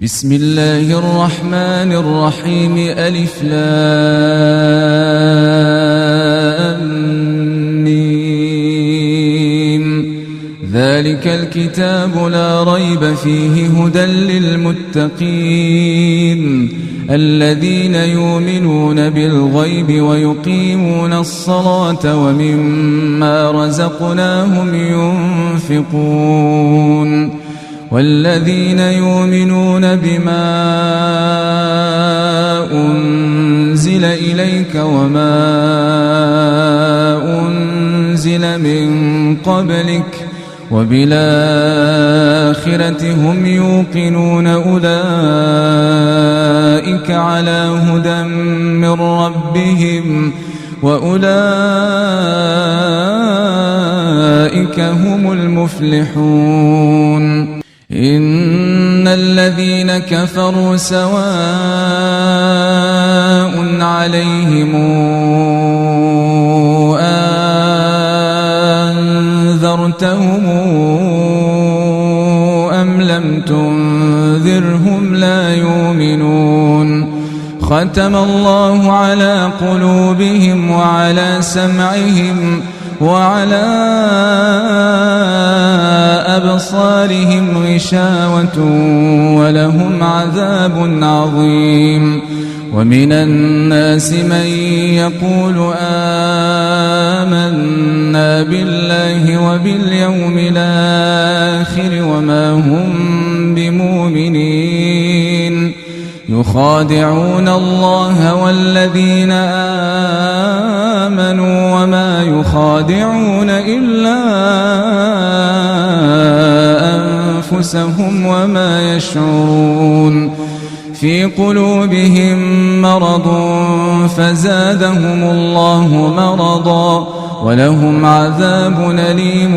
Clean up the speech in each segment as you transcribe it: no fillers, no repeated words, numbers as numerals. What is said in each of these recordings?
بسم الله الرحمن الرحيم ألف لام ميم ذلك الكتاب لا ريب فيه هدى للمتقين الذين يؤمنون بالغيب ويقيمون الصلاة ومما رزقناهم ينفقون والذين يؤمنون بما أنزل إليك وما أنزل من قبلك وبالآخرة هم يوقنون أولئك على هدى من ربهم وأولئك هم المفلحون إن الذين كفروا سواء عليهم أنذرتهم أم لم تنذرهم لا يؤمنون ختم الله على قلوبهم وعلى سمعهم وعلى أبصارهم غشاوة ولهم عذاب عظيم ومن الناس من يقول آمنا بالله وباليوم الآخر وما هم بمؤمنين يخادعون الله والذين آمنوا وما يخادعون إلا أنفسهم وما يشعرون في قلوبهم مرض فزادهم الله مرضا ولهم عذاب أليم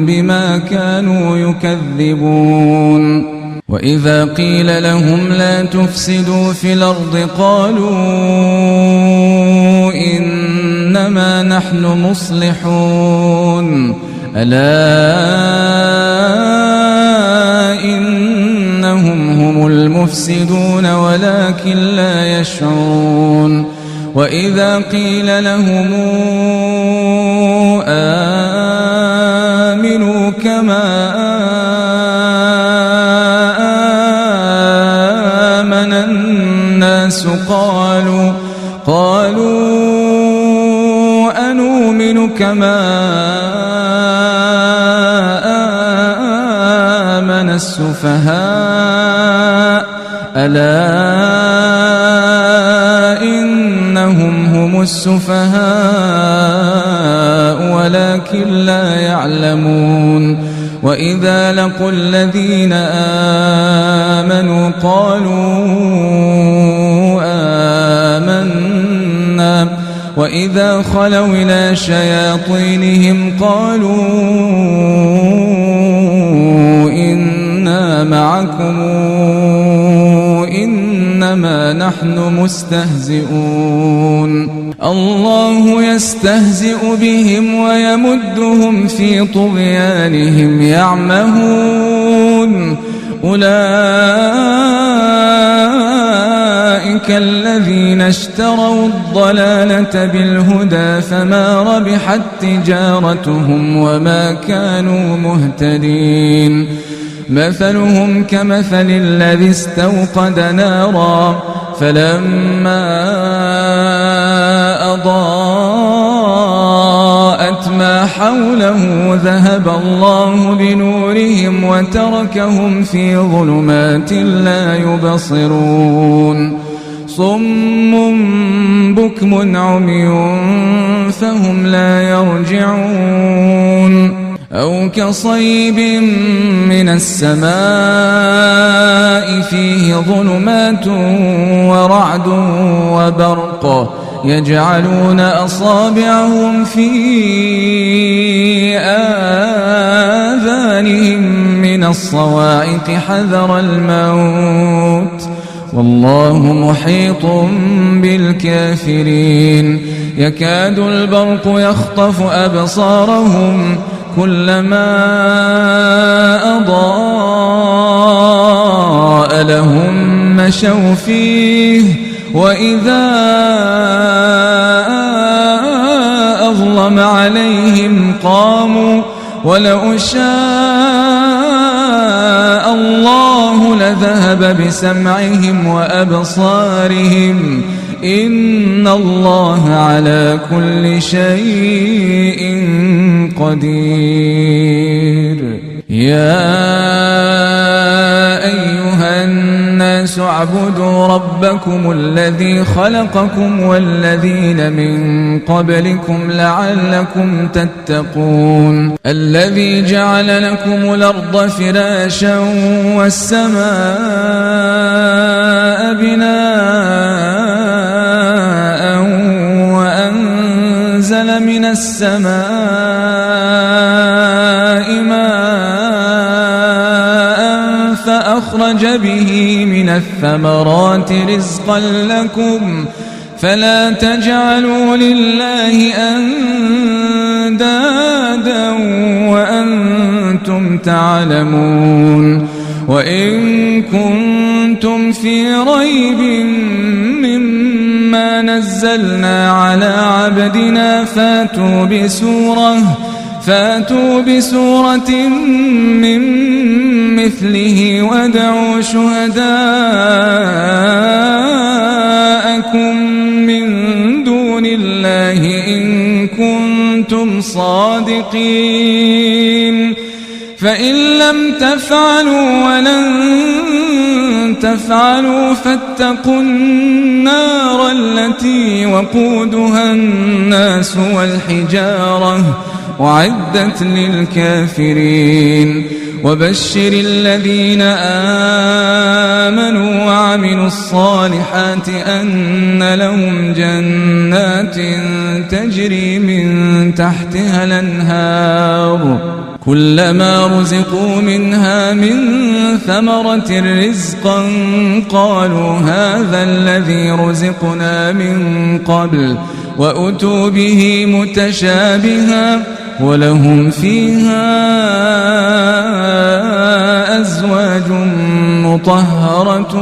بما كانوا يكذبون وإذا قيل لهم لا تفسدوا في الأرض قالوا إنما نحن مصلحون ألا إنهم هم المفسدون ولكن لا يشعرون وإذا قيل لهم آمنوا كما آمن الناس قالوا أنؤمن كما آمن السفهاء ألا إنهم هم السفهاء ولكن لا يعلمون وإذا لقوا الذين آمنوا قالوا آمنا وإذا خلوا إلى شياطينهم قالوا إنا معكم إنما نحن مستهزئون الله يستهزئ بهم ويمدهم في طغيانهم يعمهون أولئك الذين اشتروا الضلالة بالهدى فما ربحت تجارتهم وما كانوا مهتدين مثلهم كمثل الذي استوقد نارا فلما أضاءت ما حوله ذهب الله بنورهم وتركهم في ظلمات لا يبصرون صم بكم عمي فهم لا يرجعون أو كصيب من السماء فيه ظلمات ورعد وبرق يجعلون أصابعهم في آذانهم من الصواعق حذر الموت والله محيط بالكافرين يكاد البرق يخطف أبصارهم كلما أضاء براء لهم مشوا فيه، وإذا أظلم عليهم قاموا، ولو شاء الله لذهب بسمعهم وأبصارهم، إن الله على كل شيء قدير. يا أيها الناس اعبدوا ربكم الذي خلقكم والذين من قبلكم لعلكم تتقون، الذي جعل لكم الأرض فراشا والسماء بناء وأنزل من السماء ماء فأخرج به من الثمرات رزقا لكم، فلا تجعلوا لله أندادا وأنتم تعلمون. وإن كنتم في ريب مما نزلنا على عبدنا فاتوا بسورة من مثله وادعوا شهداءكم من دون الله إن كنتم صادقين، فإن لم تفعلوا ولن تفعلوا فاتقوا النار التي وقودها الناس والحجارة أعدت للكافرين. وبشر الذين آمنوا وعملوا الصالحات أن لهم جنات تجري من تحتها الأنهار، كلما رزقوا منها من ثمرة رزقا قالوا هذا الذي رزقنا من قبل، وأتوا به متشابها، ولهم فيها أزواج مطهرة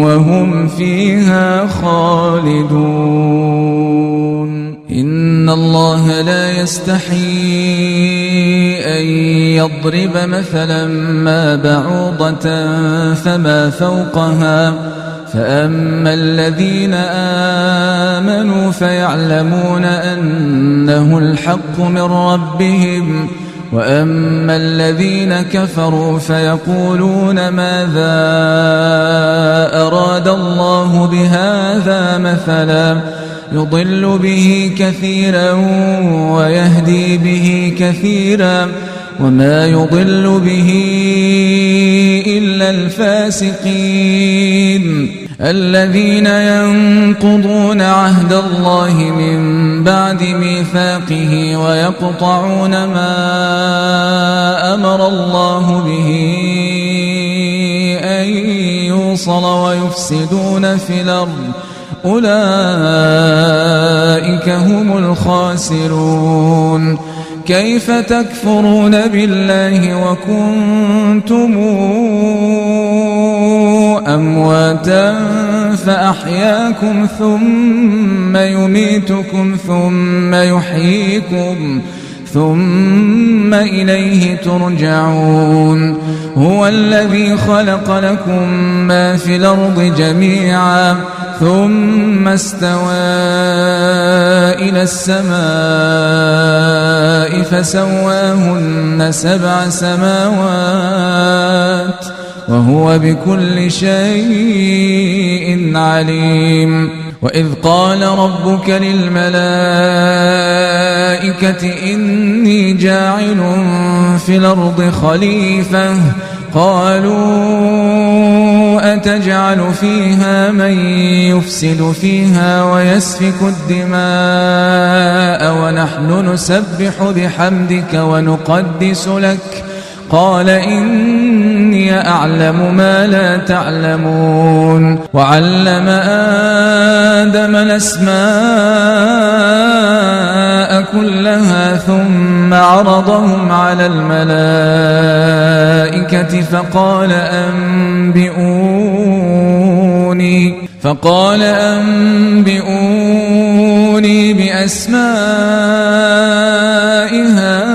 وهم فيها خالدون. إن الله لا يستحيي أن يضرب مثلا ما بعوضة فما فوقها، فأما الذين آمنوا فيعلمون أنه الحق من ربهم، وأما الذين كفروا فيقولون ماذا أراد الله بهذا مثلا، يضل به كثيرا ويهدي به كثيرا، وما يضل به إلا الفاسقين الذين ينقضون عهد الله من بعد ميثاقه ويقطعون ما أمر الله به أن يوصل ويفسدون في الأرض، أولئك هم الخاسرون. كيف تكفرون بالله وكنتم أمواتا فأحياكم ثم يميتكم ثم يحييكم ثم إليه ترجعون. هو الذي خلق لكم ما في الأرض جميعا ثم استوى إلى السماء فسواهن 7 سماوات وهو بكل شيء عليم. وإذ قال ربك للملائكة إني جاعل في الأرض خليفة قالوا أتجعل فيها من يفسد فيها ويسفك الدماء ونحن نسبح بحمدك ونقدس لك قال إني أعلم ما لا تعلمون. وعلم آدم الأسماء كلها ثم عرضهم على الملائكة فقال أنبئوني بأسماء هؤلاء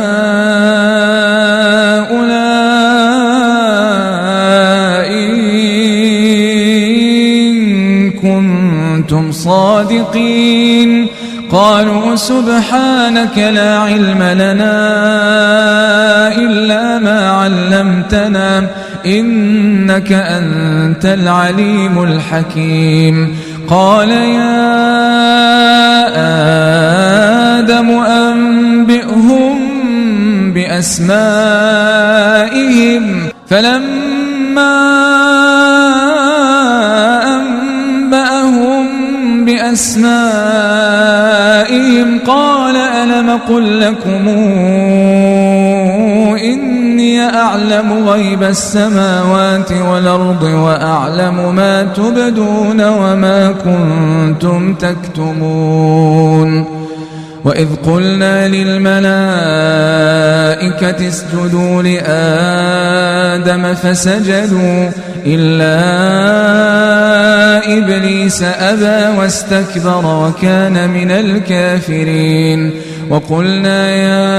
إن كنتم صادقين. قالوا سبحانك لا علم لنا إلا ما علمتنا إنك أنت العليم الحكيم. قال يا آدم أنبئهم بأسمائهم فلما أنبأهم بأسمائهم قال ألم قل لكم إني أعلم غيب السماوات والأرض وأعلم ما تبدون وما كنتم تكتمون. وإذ قلنا للملائكة اسجدوا لآدم فسجدوا إلا إبليس أبى واستكبر وكان من الكافرين. وقلنا يا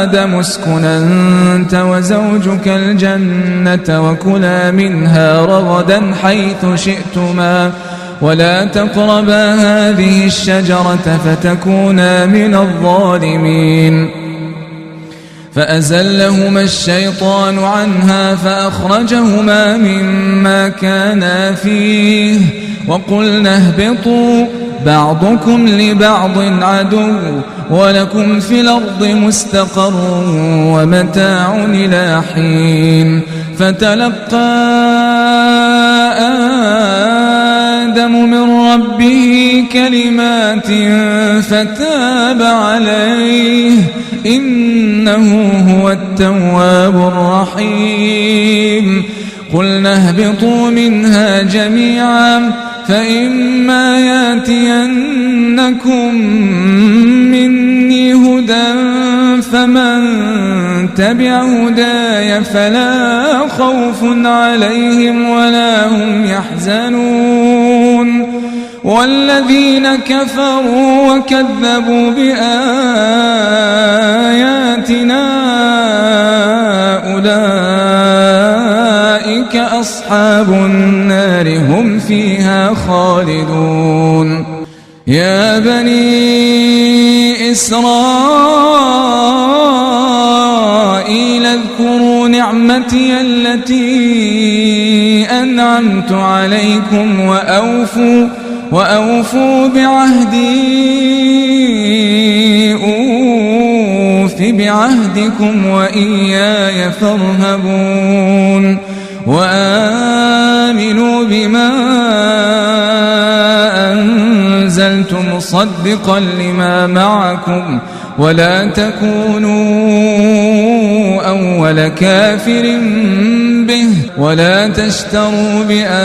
آدم اسكن أنت وزوجك الجنة وكلا منها رغدا حيث شئتما ولا تقربا هذه الشجرة فتكونا من الظالمين. فأزلهما الشيطان عنها فأخرجهما مما كانا فيه وقلنا اهبطوا بعضكم لبعض عدو ولكم في الأرض مستقر ومتاع إلى حين. فتلقى آدم من ربه كلمات فتاب عليه إنه هو التواب الرحيم. قلنا اهبطوا منها جميعا فإما ياتينكم مني هدى فمن تبع هداي فلا خوف عليهم ولا هم يحزنون. والذين كفروا وكذبوا بآياتنا أولئك أصحاب النار هم فيها خالدون. يا بني إسرائيل اذكروا نعمتي التي أنعمت عليكم وأوفوا بعهدي أوف بعهدكم وإياي فارهبون. وآمنوا بما أنزلت مصدقا لما معكم ولا تكونوا أول كافر به ولا تشتروا بآياتي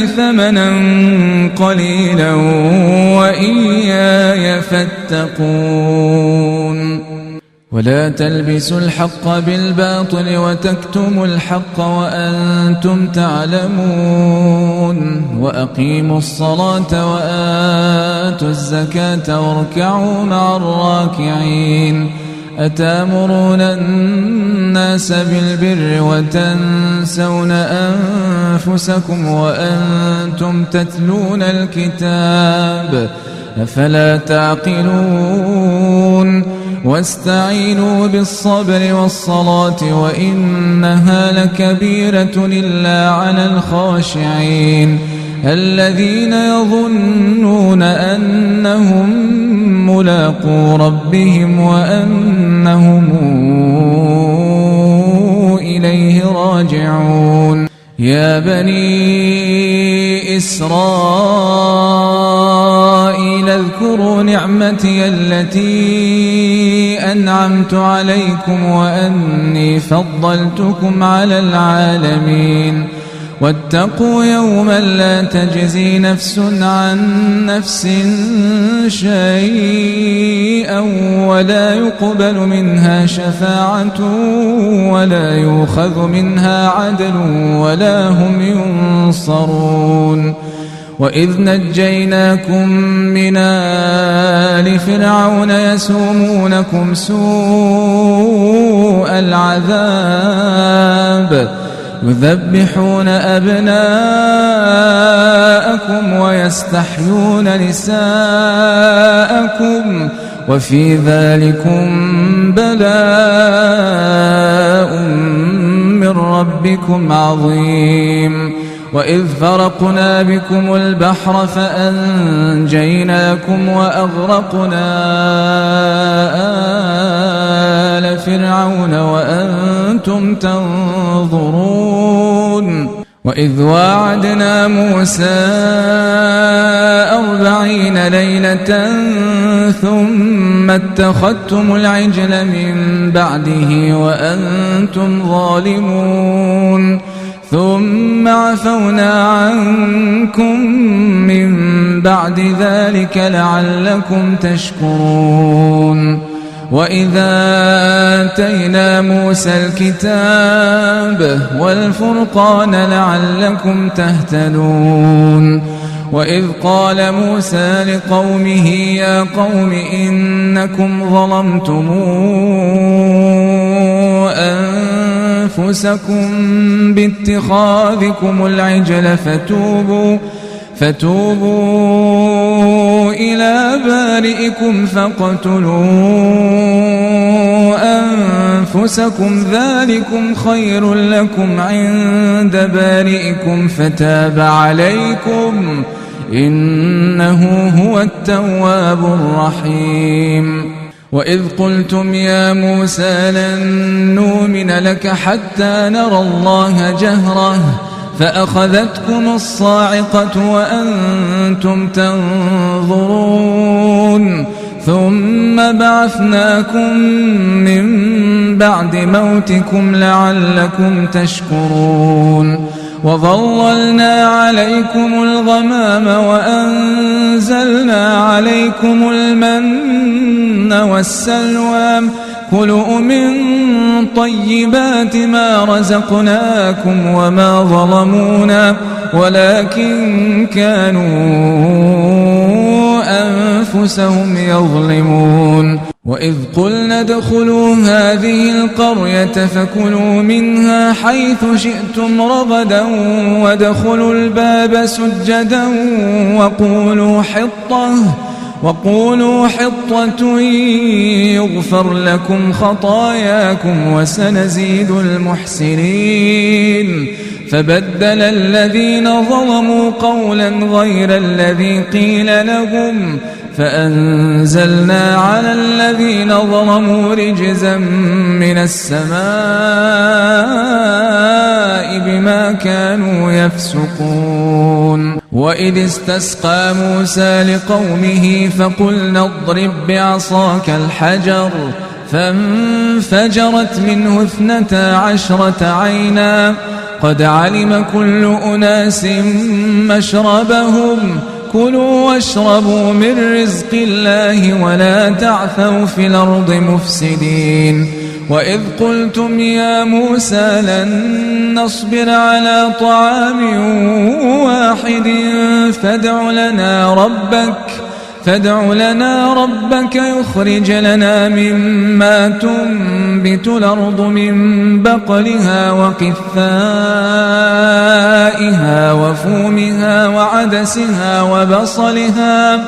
ثمنا قليلا وإياي فاتقون. ولا تلبسوا الحق بالباطل وتكتموا الحق وأنتم تعلمون. وأقيموا الصلاة وآتوا الزكاة واركعوا مع الراكعين. أتأمرون الناس بالبر وتنسون أنفسكم وأنتم تتلون الكتاب أفلا تعقلون. واستعينوا بالصبر والصلاة وإنها لكبيرة إلا على الخاشعين الذين يظنون أنهم ملاقو ربهم وأنهم إليه راجعون. يا بني إسرائيل اذكروا نعمتي التي أنعمت عليكم وأني فضلتكم على العالمين. واتقوا يوما لا تجزي نفس عن نفس شيئا ولا يقبل منها شفاعة ولا يؤخذ منها عدل ولا هم ينصرون. وإذ نجيناكم من آل فرعون يسومونكم سوء العذاب يذبحون أبناءكم ويستحيون نساءكم وفي ذلكم بلاء من ربكم عظيم. وإذ فرقنا بكم البحر فأنجيناكم وأغرقنا آل فرعون وأنتم تنظرون. وإذ واعدنا موسى 40 ليلة ثم اتخذتم العجل من بعده وأنتم ظالمون ثم عفونا عنكم من بعد ذلك لعلكم تشكرون. وإذا آتينا موسى الكتاب والفرقان لعلكم تهتدون. وإذ قال موسى لقومه يا قوم إنكم ظلمتم أنفسكم باتخاذكم العجل فتوبوا إلى بارئكم فاقتلوا أنفسكم ذلكم خير لكم عند بارئكم فتاب عليكم إنه هو التواب الرحيم. وإذ قلتم يا موسى لن نؤمن لك حتى نرى الله جهرة فأخذتكم الصاعقة وأنتم تنظرون ثم بعثناكم من بعد موتكم لعلكم تشكرون. وظللنا عليكم الغمام وأنزلنا عليكم المن والسلوى كلوا من طيبات ما رزقناكم وما ظلمونا ولكن كانوا أنفسهم يظلمون. وإذ قلنا ادخلوا هذه القرية فكلوا منها حيث شئتم رغدا وادخلوا الباب سجدا وقولوا حطة يغفر لكم خطاياكم وسنزيد المحسنين. فبدل الذين ظلموا قولا غير الذي قيل لهم فأنزلنا على الذين ظلموا رجزا من السماء بما كانوا يفسقون. وإذ استسقى موسى لقومه فقلنا اضرب بعصاك الحجر فانفجرت منه 12 عينا قد علم كل أناس مشربهم كلوا واشربوا من رزق الله ولا تعثوا في الأرض مفسدين. وإذ قلتم يا موسى لن نصبر على طعام واحد فادع لنا ربك يخرج لنا مما تنبت الأرض من بقلها وقثائها وفومها وعدسها وبصلها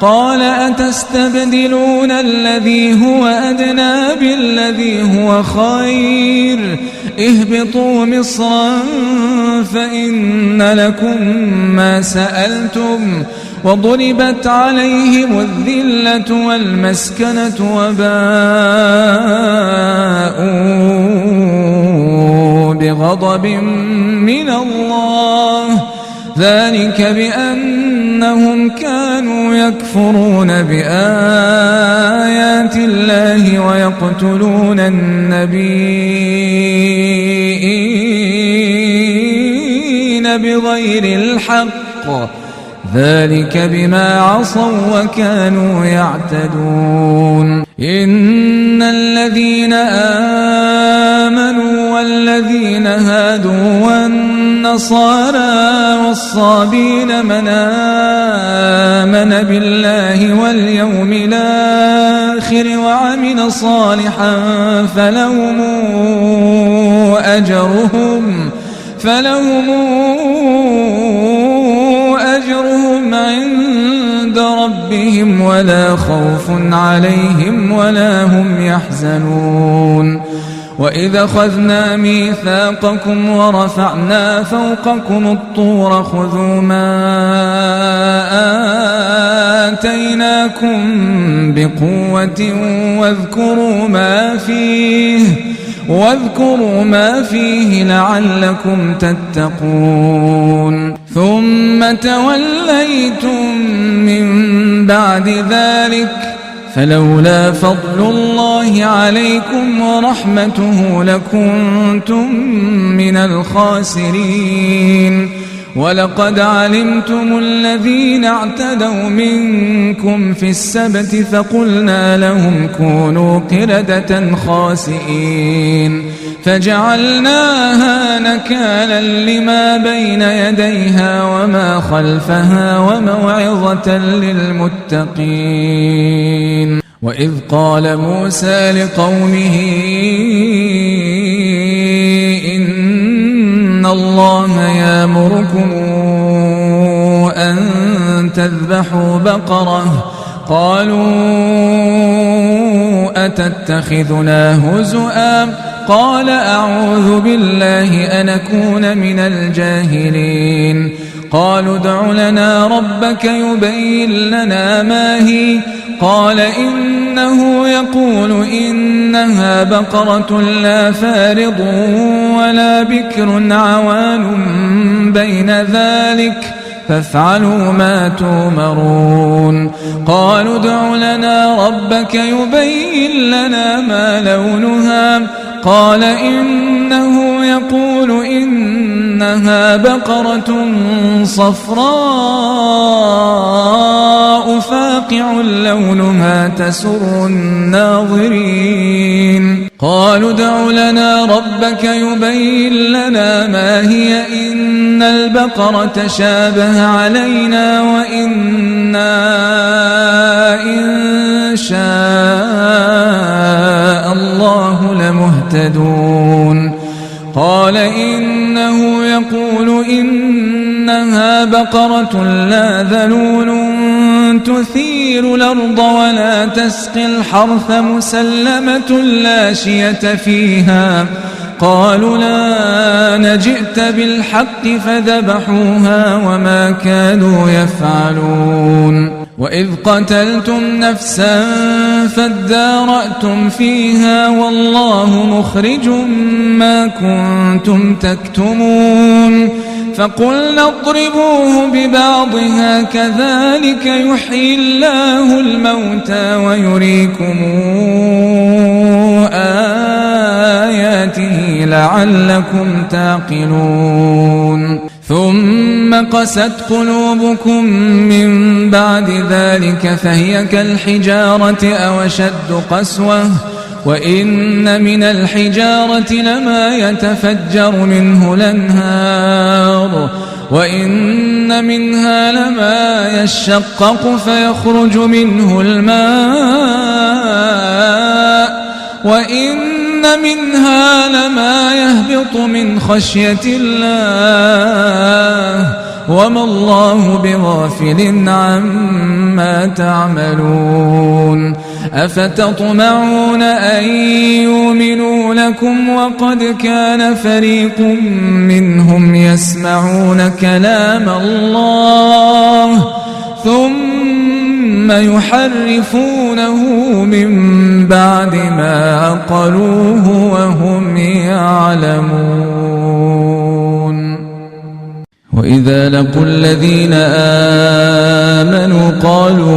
قال أتستبدلون الذي هو أدنى بالذي هو خير اهبطوا مصرا فإن لكم ما سألتم وضربت عليهم الذلة والمسكنة وباءوا بغضب من الله ذلك بأنهم كانوا يكفرون بآيات الله ويقتلون النبيين بغير الحق ذلك بما عصوا وكانوا يعتدون إن الذين آمنوا والذين هادوا والنصارى والصابين من آمن بالله واليوم الآخر وعمل صالحا فلهم أجرهم عند ربهم ولا خوف عليهم ولا هم يحزنون وإذا أخذنا ميثاقكم ورفعنا فوقكم الطور خذوا ما آتيناكم بقوة واذكروا ما فيه لعلكم تتقون ثم توليتم من بعد ذلك فلولا فضل الله عليكم ورحمته لكنتم من الخاسرين ولقد علمتم الذين اعتدوا منكم في السبت فقلنا لهم كونوا قردة خاسئين فجعلناها نكالا لما بين يديها وما خلفها وموعظة للمتقين وإذ قال موسى لقومه إن الله يأمركم أن تذبحوا بقرة قالوا أتتخذنا هزؤا قال أعوذ بالله أن أكون من الجاهلين قالوا ادع لنا ربك يبين لنا ما هي قال إنه يقول إنها بقرة لا فارض ولا بكر عوان بين ذلك فافعلوا ما تؤمرون قالوا ادع لنا ربك يبين لنا ما لونها قال إنه يقول إنها بقرة صفراء فاقع لونها تسر الناظرين قالوا ادع لنا ربك يبين لنا ما هي إن البقرة شابه علينا وإنا إن شاء الله لمهتدون قال إنه يقول إنها بقرة لا ذلول تثير الأرض ولا تسقي الحرث مسلمة لا شية فيها قالوا لا نجئت بالحق فذبحوها وما كانوا يفعلون وإذ قتلتم نفسا فادارأتم فيها والله مخرج ما كنتم تكتمون فقلنا اضربوه ببعضها كذلك يحيي الله الموتى ويريكم آياته لعلكم تعقلون ثم قست قلوبكم من بعد ذلك فهي كالحجارة أو أشد قسوة وإن من الحجارة لما يتفجر منه الأنهار وإن منها لما يشقق فيخرج منه الماء وإن منها لما يهبط من خشية الله وما الله بغافل عما تعملون أفتطمعون أن يؤمنوا لكم وقد كان فريق منهم يسمعون كلام الله ثم يحرفونه من بعد ما عقلوه وهم يعلمون وإذا لقوا الذين آمنوا قالوا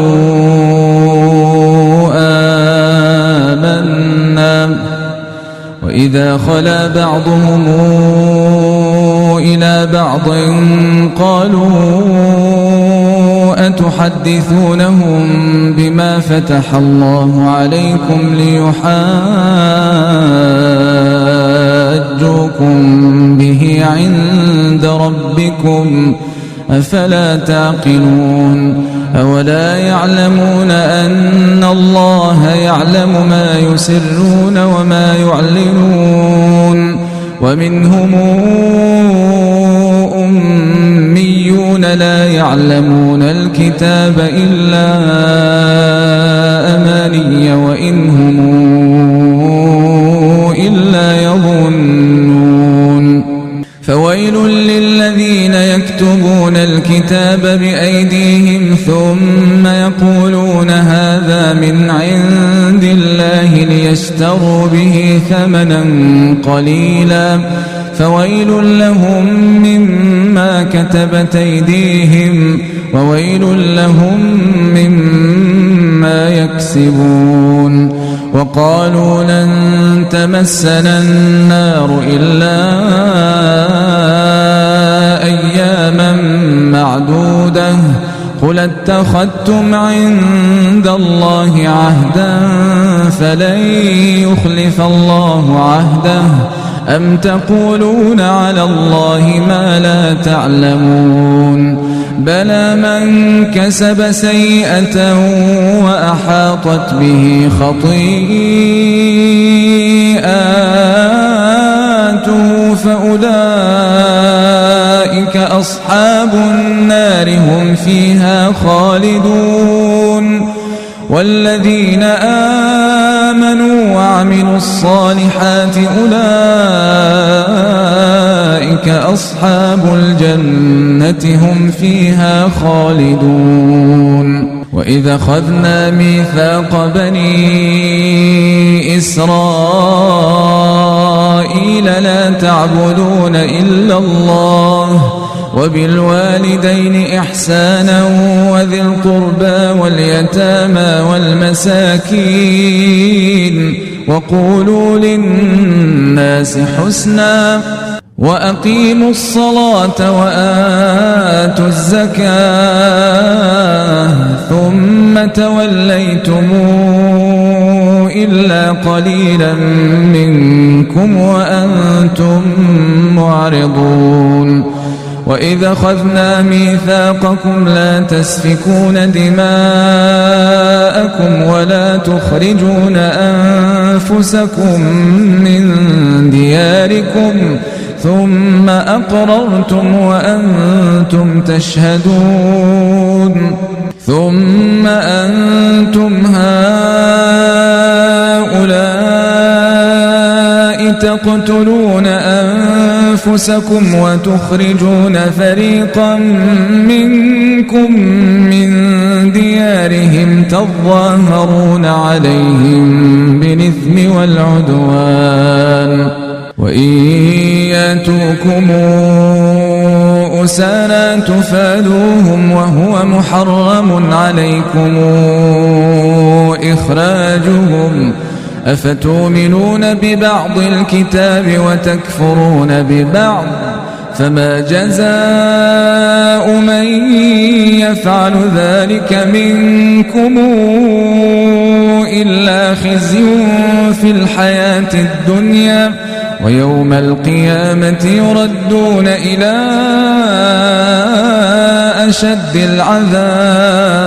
آمنا وإذا خلا بعضهم إلى بعض قالوا أتحدثونهم بما فتح الله عليكم ليحاجوكم به عند ربكم أفلا تعقلون أولا يعلمون أن الله يعلم ما يسرون وما يعلنون ومنهم أميون لا يعلمون الكتاب إلا أماني وإن هم إلا يظنون فويل للذين يكتبون الكتاب بأيديهم ثم يقولون هذا من عند الله ليشتروا به ثمنا قليلا فويل لهم مما كتبت أيديهم وويل لهم مما يكسبون وقالوا لن تمسنا النار إلا أياما معدودة قل اتخذتم عند الله عهدا فلن يخلف الله عهده أم تقولون على الله ما لا تعلمون بلى من كسب سيئة وأحاطت به خطيئاته فأولئك أصحاب النار هم فيها خالدون والذين آمنوا وعملوا الصالحات أولئك أصحاب الجنة هم فيها خالدون وإذا أخذنا ميثاق بني إسرائيل لا تعبدون إلا الله وبالوالدين إحسانا وذي القربى واليتامى والمساكين وقولوا للناس حسنا وأقيموا الصلاة وآتوا الزكاة ثم توليتم إلا قليلا منكم وأنتم معرضون وإذا أخذنا ميثاقكم لا تسفكون دماءكم ولا تخرجون أنفسكم من دياركم ثم أقررتم وأنتم تشهدون ثم أنتم هؤلاء تقتلون أنفسكم وتخرجون فريقا منكم من ديارهم تظاهرون عليهم بالإثم والعدوان وإن يأتوكم أسارى تفادوهم وهو محرم عليكم إخراجهم أفتؤمنون ببعض الكتاب وتكفرون ببعض فما جزاء من يفعل ذلك منكم إلا خزي في الحياة الدنيا ويوم القيامة يردون إلى أشد العذاب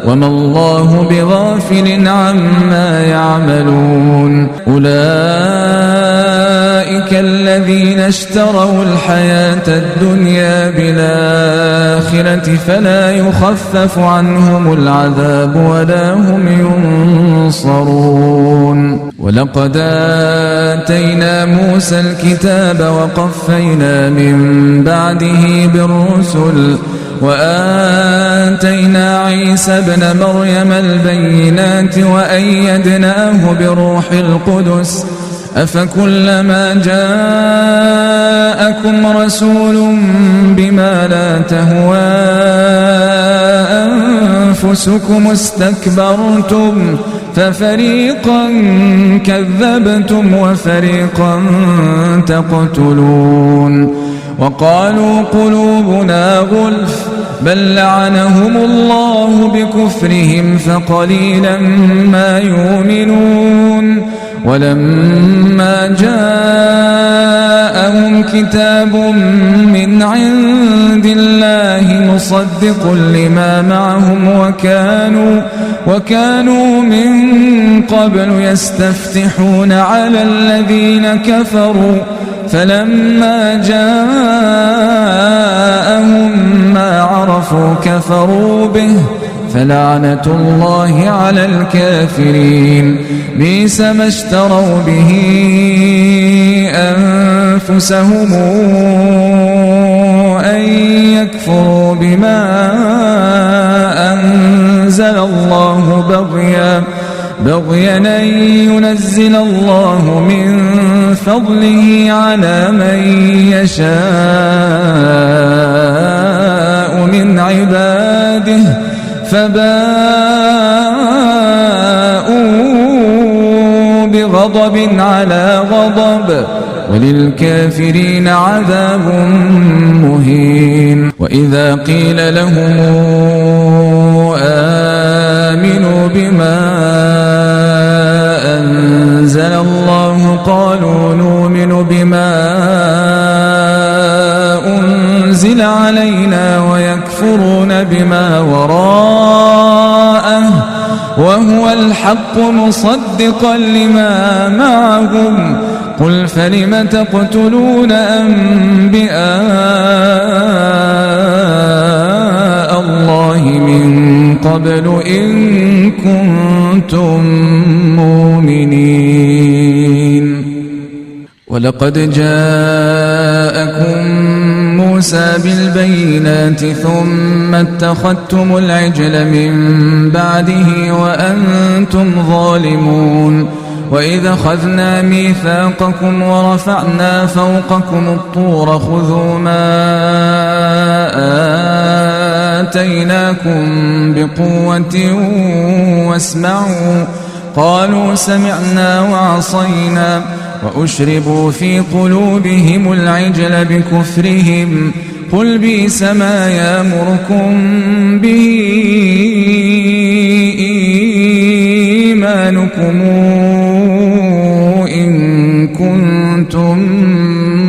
وما الله بغافل عما يعملون أولئك الذين اشتروا الحياة الدنيا بالآخرة فلا يخفف عنهم العذاب ولا هم ينصرون ولقد آتينا موسى الكتاب وقفينا من بعده بالرسل وآتينا عيسى ابن مريم البينات وأيدناه بروح القدس أفكلما جاءكم رسول بما لا تهوى أنفسكم استكبرتم ففريقا كذبتم وفريقا تقتلون وقالوا قلوبنا غلف بل لعنهم الله بكفرهم فقليلا ما يؤمنون ولما جاءهم كتاب من عند الله مصدق لما معهم وكانوا من قبل يستفتحون على الذين كفروا فلما جاءهم ما عرفوا كفروا به فلعنة الله على الكافرين بئس ما اشتروا به أنفسهم أن يكفروا بما أنزل الله بغيا أن ينزل الله من فضله على من يشاء من عباده فباءوا بغضب على غضب وللكافرين عذاب مهين وإذا قيل لهم آمنوا بما أنزل الله قالوا نؤمن بما أنزل علينا ويكفرون بما وراءه وهو الحق مصدقا لما معهم قل فلم تقتلون أنبياء الله من قبل إن كنتم مؤمنين ولقد جاءكم موسى بالبينات ثم اتخذتم العجل من بعده وأنتم ظالمون وإذا أخذنا ميثاقكم ورفعنا فوقكم الطور خذوا ما آتيناكم بقوة واسمعوا قالوا سمعنا وعصينا وأشربوا في قلوبهم العجل بكفرهم قل بئس ما يأمركم به إيمانكم إن كنتم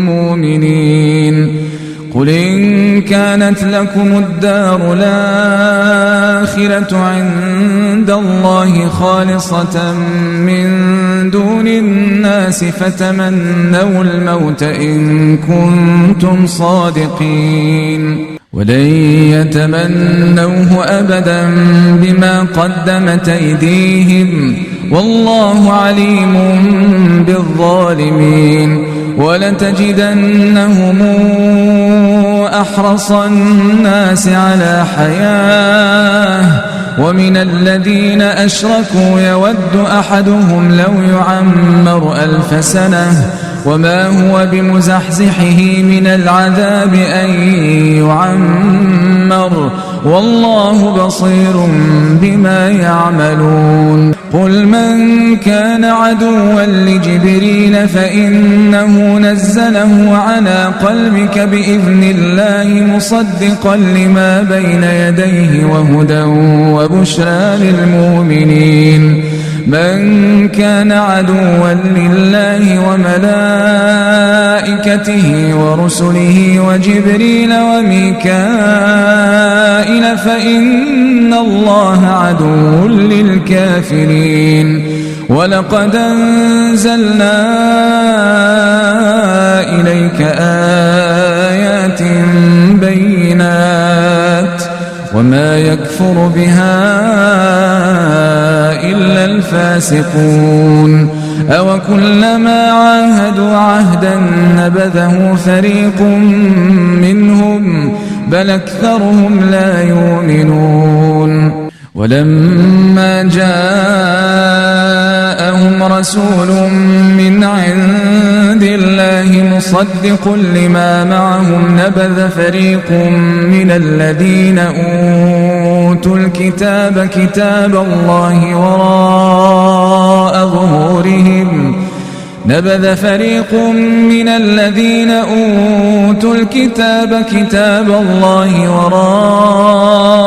مؤمنين قل إن كانت لكم الدار الآخرة عند الله خالصة من دون الناس فتمنوا الموت إن كنتم صادقين ولن يتمنوه أبدا بما قدمت أيديهم والله عليم بالظالمين ولتجدنهم أحرص الناس على حياة ومن الذين أشركوا يود أحدهم لو يعمر 1000 سنة وما هو بمزحزحه من العذاب أن يعمر والله بصير بما يعملون قل من كان عدوا لجبريل فإنه نزله على قلبك بإذن الله مصدقا لما بين يديه وهدى وبشرى للمؤمنين من كان عدوا لله وملائكته ورسله وجبريل وميكائيل فإن الله عدو للكافرين ولقد أنزلنا إليك آيات بينات وما يكفر بها إلا الفاسقون أو كلما عاهدوا عهدا نبذه فريق منهم بل أكثرهم لا يؤمنون ولما جاءهم رسول من عند الله مصدق لما معهم نبذ فريق من الذين أوتوا الكتاب كتاب الله وراء ظهورهم نبذ فريق من الذين أوتوا الكتاب كتاب الله وراء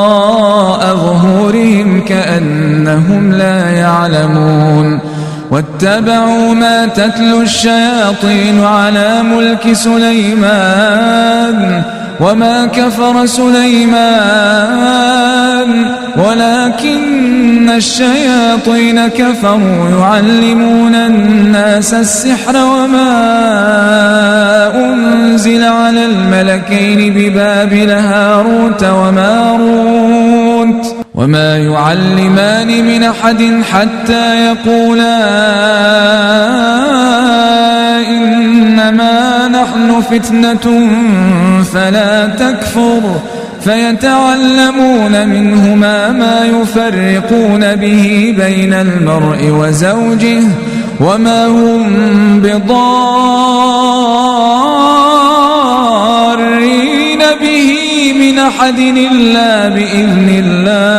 ظهورهم كأنهم لا يعلمون واتبعوا ما تتلو الشياطين على ملك سليمان وما كفر سليمان ولكن الشياطين كفروا يعلمون الناس السحر وما أنزل على الملكين ببابل هاروت وماروت وما يعلمان من أحد حتى يقولا إنما نحن فتنة فلا تكفر فيتعلمون منهما ما يفرقون به بين المرء وزوجه وما هم بضارين به من أحد إلا بإذن الله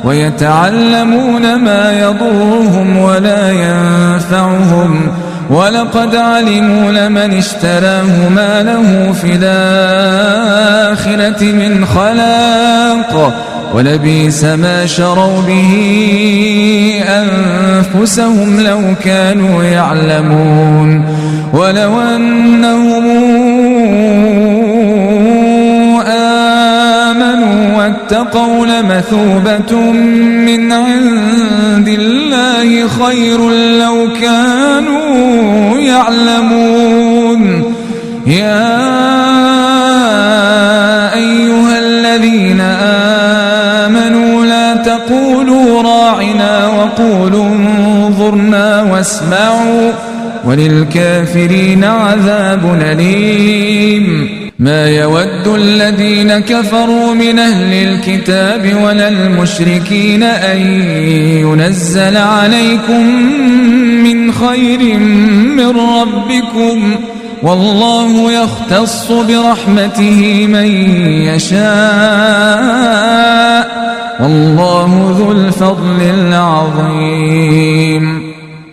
ويتعلمون ما يضرهم ولا ينفعهم ولقد علموا لمن اشتراه ما له في الآخرة من خلاق ولبئس ما شروا به أنفسهم لو كانوا يعلمون ولو أنهم آمنوا واتقوا لمثوبة من عند الله خير لو كانوا يعلمون يا أيها الذين آمنوا لا تقولوا راعنا وقولوا انظرنا واسمعوا وللكافرين عذاب أليم ما يود الذين كفروا من أهل الكتاب ولا المشركين أن ينزل عليكم من خير من ربكم والله يختص برحمته من يشاء والله ذو الفضل العظيم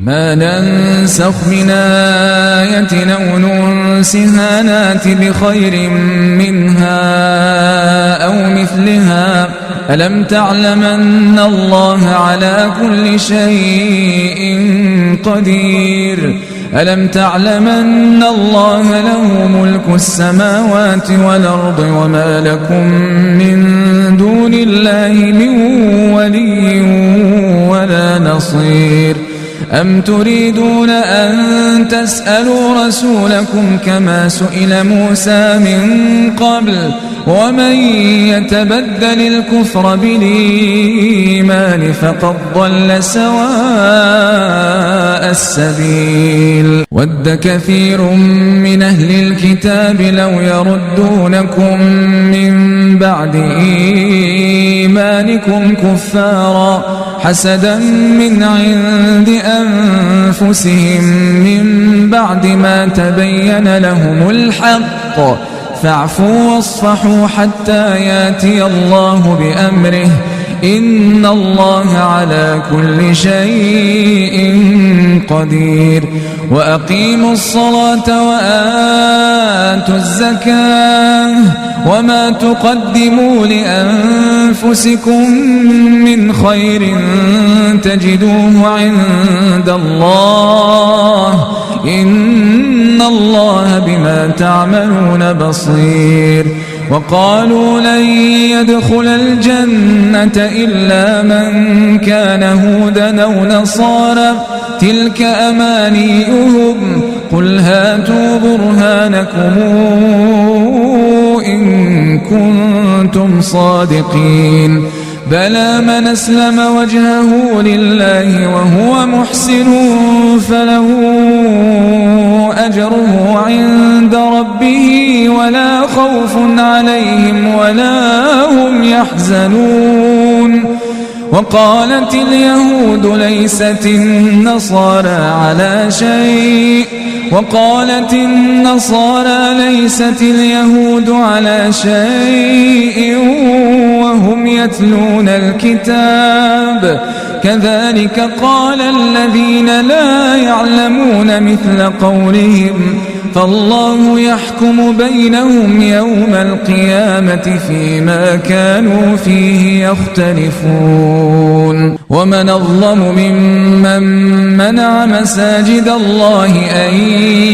ما ننسخ من آية أو ننسها نات بخير منها أو مثلها ألم تعلم أن الله على كل شيء قدير ألم تعلم أن الله له ملك السماوات والأرض وما لكم من دون الله من ولي ولا نصير أم تريدون أن تسألوا رسولكم كما سئل موسى من قبل ومن يتبدل الكفر بالإيمان فقد ضل سواء السبيل ود كثير من أهل الكتاب لو يردونكم من بعد إيمانكم كفارا حسدا من عند أنفسهم من بعد ما تبين لهم الحق فاعفوا واصفحوا حتى ياتي الله بأمره إن الله على كل شيء قدير وأقيموا الصلاة وآتوا الزكاة وما تقدموا لأنفسكم من خير تجدوه عند الله إن الله بما تعملون بصير وقالوا لن يدخل الجنة إلا من كان هودا أو نصارى تلك أمانيهم قل هاتوا برهانكم إن كنتم صادقين بلى من أسلم وجهه لله وهو محسن فله أجره عند ربه ولا خوف عليهم ولا هم يحزنون وقالت اليهود ليست النصارى على شيء وقالت النصارى ليست اليهود على شيء وهم يتلون الكتاب كذلك قال الذين لا يعلمون مثل قولهم فالله يحكم بينهم يوم القيامة فيما كانوا فيه يختلفون ومن أظلم ممن منع مساجد الله أن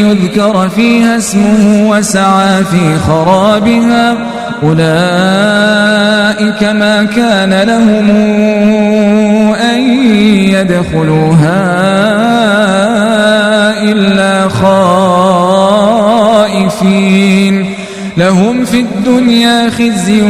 يذكر فيها اسمه وسعى في خرابها أولئك ما كان لهم أن يدخلوها إلا خائفين لهم في الدنيا خزي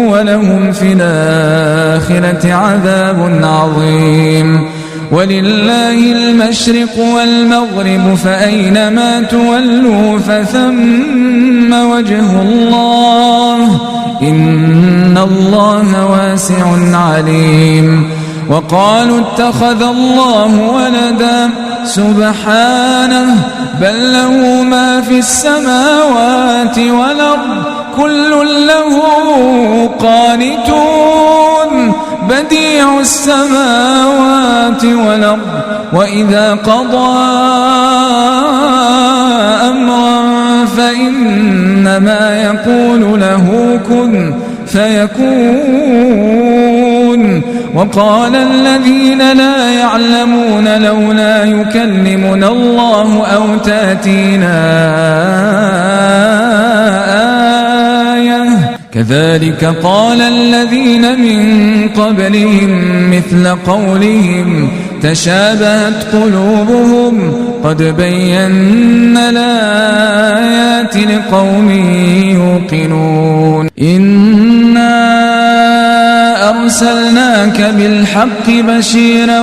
ولهم في الآخرة عذاب عظيم ولله المشرق والمغرب فأينما تولوا فثم وجه الله إن الله واسع عليم وقالوا اتخذ الله ولدا سبحانه بل له ما في السماوات والأرض كل له قانتون بديع السماوات والأرض وإذا قضى أمرا فإنما يقول له كن فيكون وقال الذين لا يعلمون لولا يكلمنا الله أو تأتينا آية كذلك قال الذين من قبلهم مثل قولهم تشابهت قلوبهم قد بينا الآيات لقوم يوقنون إنا أرسلناك بالحق بشيرا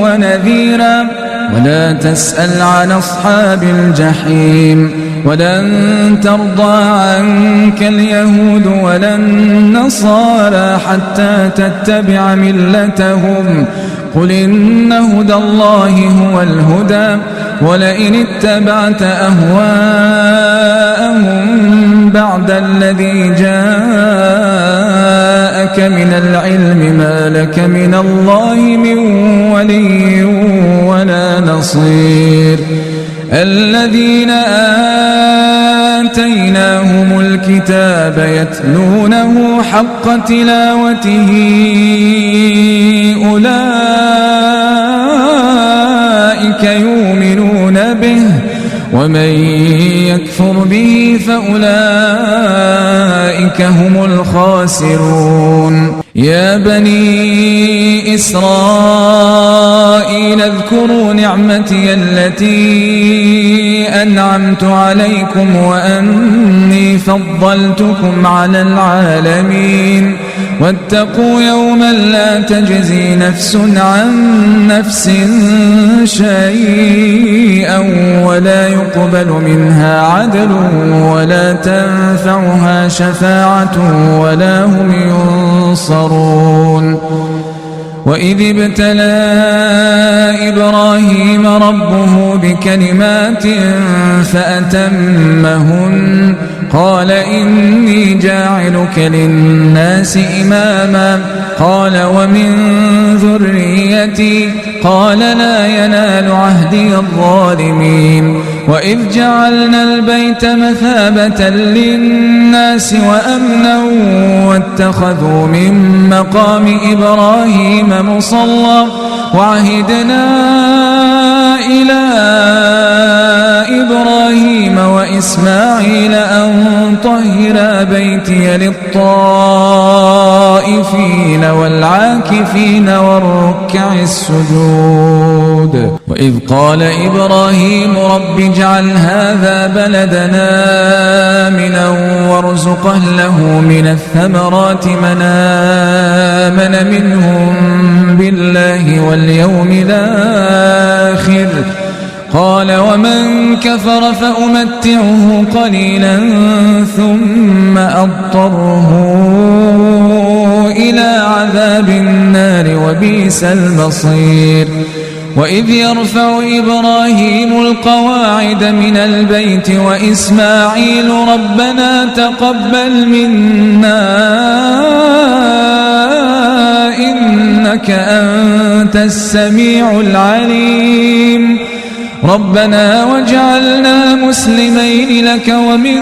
ونذيرا ولا تسأل عن أصحاب الجحيم ولن ترضى عنك اليهود ولا النصارى حتى تتبع ملتهم قل إن هدى الله هو الهدى ولئن اتبعت أهواءهم بعد الذي جاءك من العلم ما لك من الله من ولي ولا نصير الذين آتيناهم الكتاب يتلونه حق تلاوته أولئك يؤمنون به ومن يكفر به فأولئك هم الخاسرون يا بني إسرائيل اذكروا نعمتي التي أنعمت عليكم وأني فضلتكم على العالمين واتقوا يوما لا تجزي نفس عن نفس شيئا ولا يقبل منها عدل ولا تنفعها شفاعة ولا هم ينصرون وإذ ابتلى إبراهيم ربه بكلمات فأتمهن قال إني جاعلك للناس إماما قال ومن ذريتي قال لا ينال عهدي الظالمين وإذ جعلنا البيت مثابة للناس وأمنا واتخذوا من مقام إبراهيم مصلى وعهدنا إلى إبراهيم وإسماعيل أن طهر بيتي للطائفين والعاكفين والركع السجود وإذ قال إبراهيم رب اجعل هذا بلدنا آمنا وارزق أهله من الثمرات من آمن منهم بالله واليوم الآخر قال ومن كفر فأمتعه قليلا ثم أضطره إلى عذاب النار وبئس المصير. وإذ يرفع إبراهيم القواعد من البيت وإسماعيل ربنا تقبل منا إنك أنت السميع العليم ربنا واجعلنا مسلمين لك ومن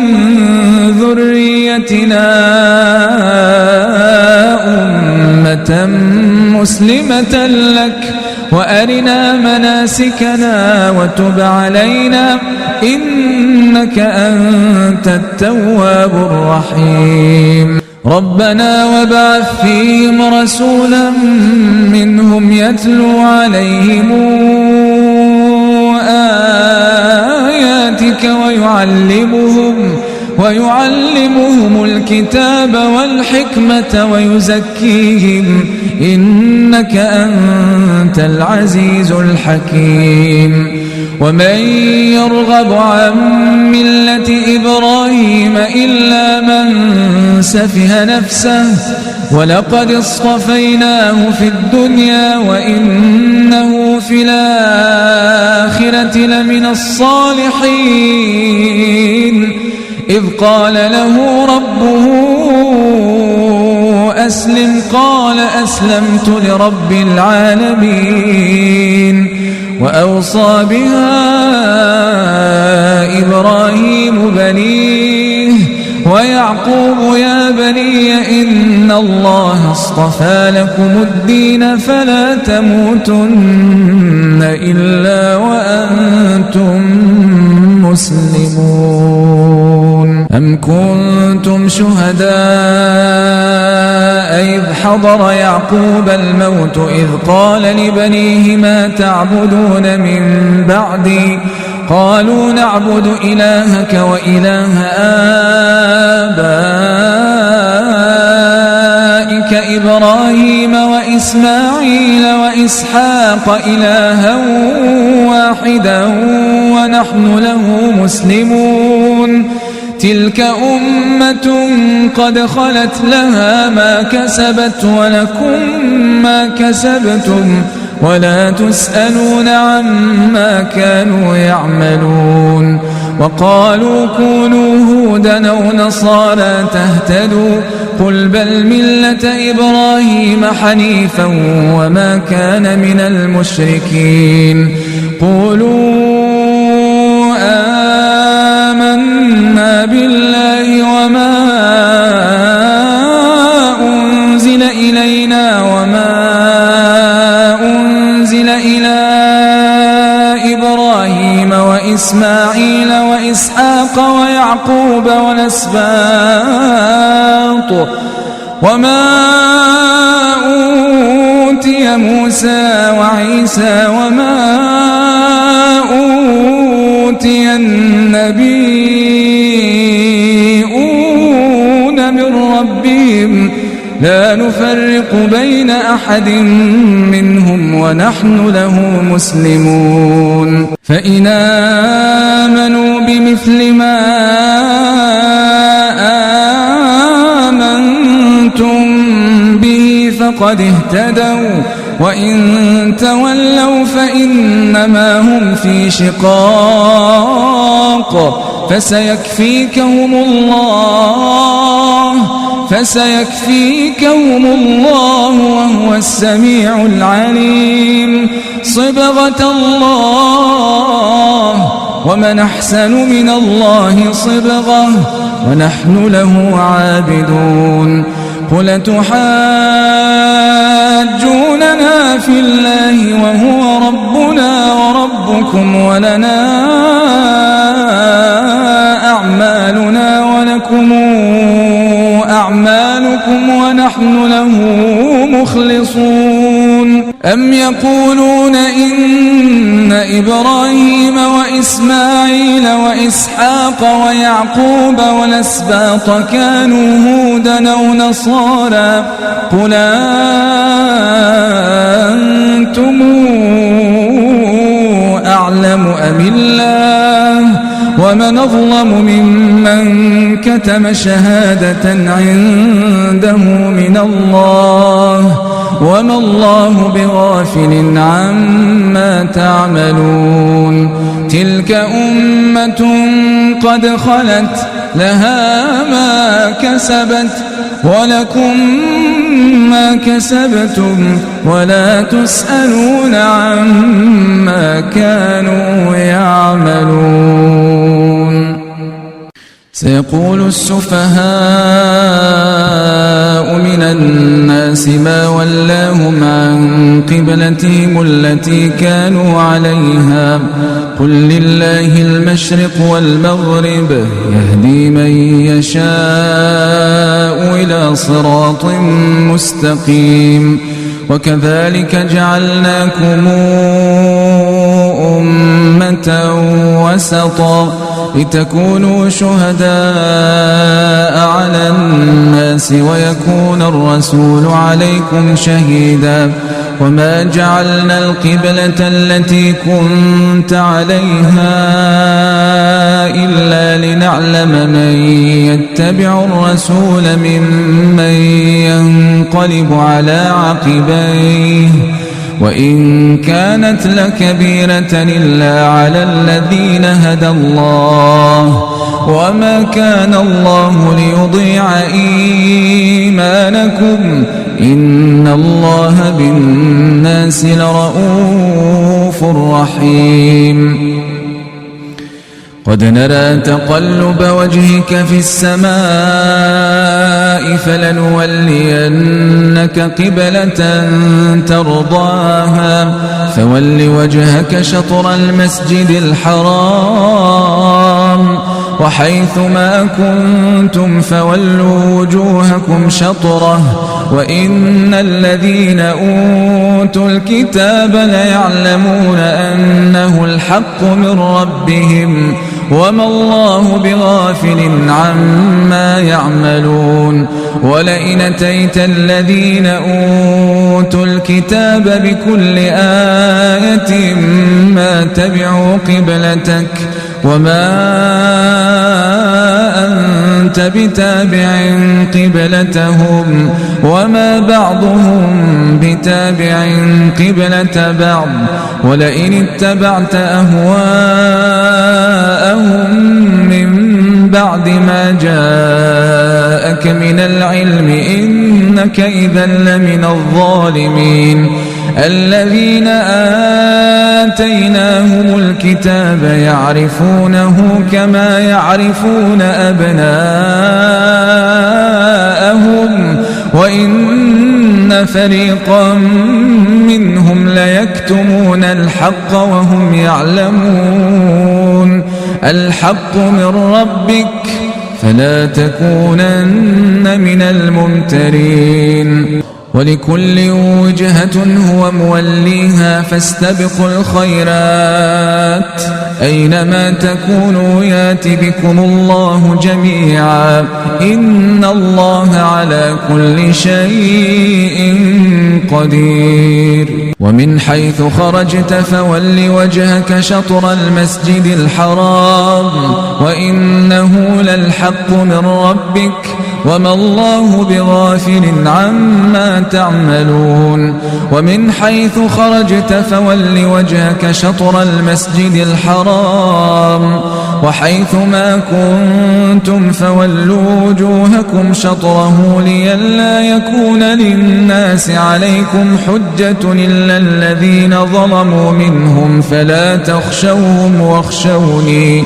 ذريتنا أمة مسلمة لك وأرنا مناسكنا وتب علينا إنك أنت التواب الرحيم ربنا وابعث فيهم رسولا منهم يتلو عليهم آياتك ويعلمهم الكتاب والحكمة ويزكيهم إنك أنت العزيز الحكيم ومن يرغب عن ملة إبراهيم إلا من سفه نفسه ولقد اصطفيناه في الدنيا وإنه في الآخرة لمن الصالحين إذ قال له ربه أسلم قال أسلمت لرب العالمين وأوصى بها إبراهيم بنيه ويعقوب يا بني إن الله اصطفى لكم الدين فلا تموتن إلا وأنتم مسلمون أم كنتم شهداء إذ حضر يعقوب الموت إذ قال لبنيه ما تعبدون من بعدي قالوا نعبد إلهك وإله آبائك إبراهيم وإسماعيل وإسحاق إلها واحدا ونحن له مسلمون تلك أمة قد خلت لها ما كسبت ولكم ما كسبتم ولا تسألون عما كانوا يعملون وقالوا كونوا هودا أو نصارى تهتدوا قل بل ملة إبراهيم حنيفا وما كان من المشركين قولوا آمنا بالله وما أنزل إلينا وما أنزل إلى إبراهيم وإسماعيل وإسحاق ويعقوب والأسباط وما أوتي موسى وعيسى وما أوتي النبيون من ربهم لا نفرق بين أحد منهم ونحن له مسلمون فإن آمنوا بمثل ما آمنتم به فقد اهتدوا وإن تولوا فإنما هم في شقاق فسيكفيكهم الله وهو السميع العليم صبغة الله ومن أحسن من الله صبغة ونحن له عابدون قل تحاجوننا في الله وهو ربنا وربكم ولنا أعمالنا ولكم أعمالكم ونحن له مخلصون أم يقولون إن إبراهيم وإسماعيل وإسحاق ويعقوب والأسباط كانوا هودا أو نصارى قل أنتم أعلم أم الله ومن أظلم ممن كتم شهادة عنده من الله وما الله بغافل عما تعملون تلك أمة قد خلت لها ما كسبت ولكم ما كسبتم ولا تسألون عما كانوا يعملون سيقول السفهاء من الناس ما ولاهم عن قبلتهم التي كانوا عليها قل لله المشرق والمغرب يهدي من يشاء إلى صراط مستقيم وكذلك جعلناكم أمة وسطا لتكونوا شهداء على الناس ويكون الرسول عليكم شهيدا وما جعلنا القبلة التي كنت عليها إلا لنعلم من يتبع الرسول ممن ينقلب على عقبيه وإن كانت لكبيرة إلا على الذين هدى الله وما كان الله ليضيع إيمانكم إن الله بالناس لرؤوف رحيم قد نرى تقلب وجهك في السماء فلنولينك قبلة ترضاها فول وجهك شطر المسجد الحرام وحيث ما كنتم فولوا وجوهكم شطره وإن الذين أوتوا الكتاب ليعلمون أنه الحق من ربهم وما الله بغافل عما يعملون ولئن أتيت الذين أوتوا الكتاب بكل آية ما تبعوا قبلتك وما أنت بتابع قبلتهم وما بعضهم بتابع قبلة بعض ولئن اتبعت أهواءهم من بعد ما جاءك من العلم إنك إذا لمن الظالمين الذين آتيناهم الكتاب يعرفونه كما يعرفون أبناءهم وإن فريقا منهم ليكتمون الحق وهم يعلمون الحق من ربك فلا تكونن من الممترين ولكل وجهة هو موليها فاستبقوا الخيرات أينما تكونوا يات بكم الله جميعا إن الله على كل شيء قدير ومن حيث خرجت فول وجهك شطر المسجد الحرام وإنه للحق من ربك وما الله بغافل عما تعملون ومن حيث خرجت فول وجهك شطر المسجد الحرام وحيث ما كنتم فولوا وجوهكم شطره لئلا يكون للناس عليكم حجة إلا الذين ظلموا منهم فلا تخشوهم واخشوني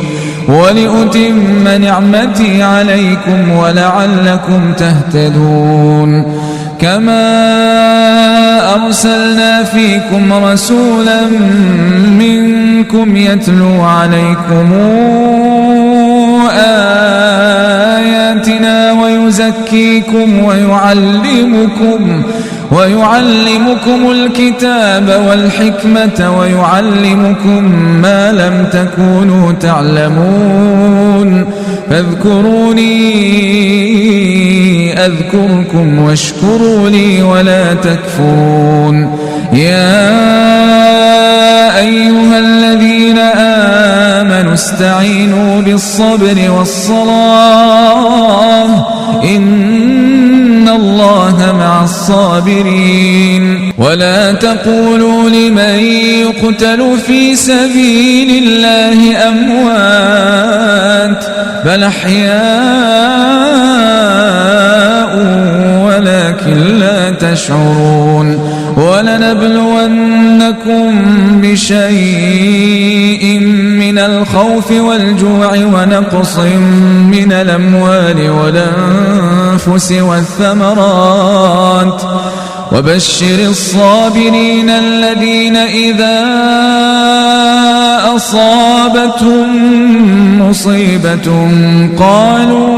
ولأتم نعمتي عليكم ولعلكم تهتدون كما أرسلنا فيكم رسولا منكم يتلو عليكم آياتنا ويزكيكم ويعلمكم الكتاب والحكمة ويعلمكم ما لم تكونوا تعلمون فاذكروني أذكركم واشكروا لي ولا تكفرون يا أيها الذين آمنوا استعينوا بالصبر والصلاة إن الله مع الصابرين ولا تقولوا لمن يقتل في سبيل الله أموات بل أحياء ولكن لا تشعرون ولنبلونكم بشيء من الخوف والجوع ونقص من الأموال والأنفس والثمرات وبشر الصابرين الذين إذا أصابتهم مصيبة قالوا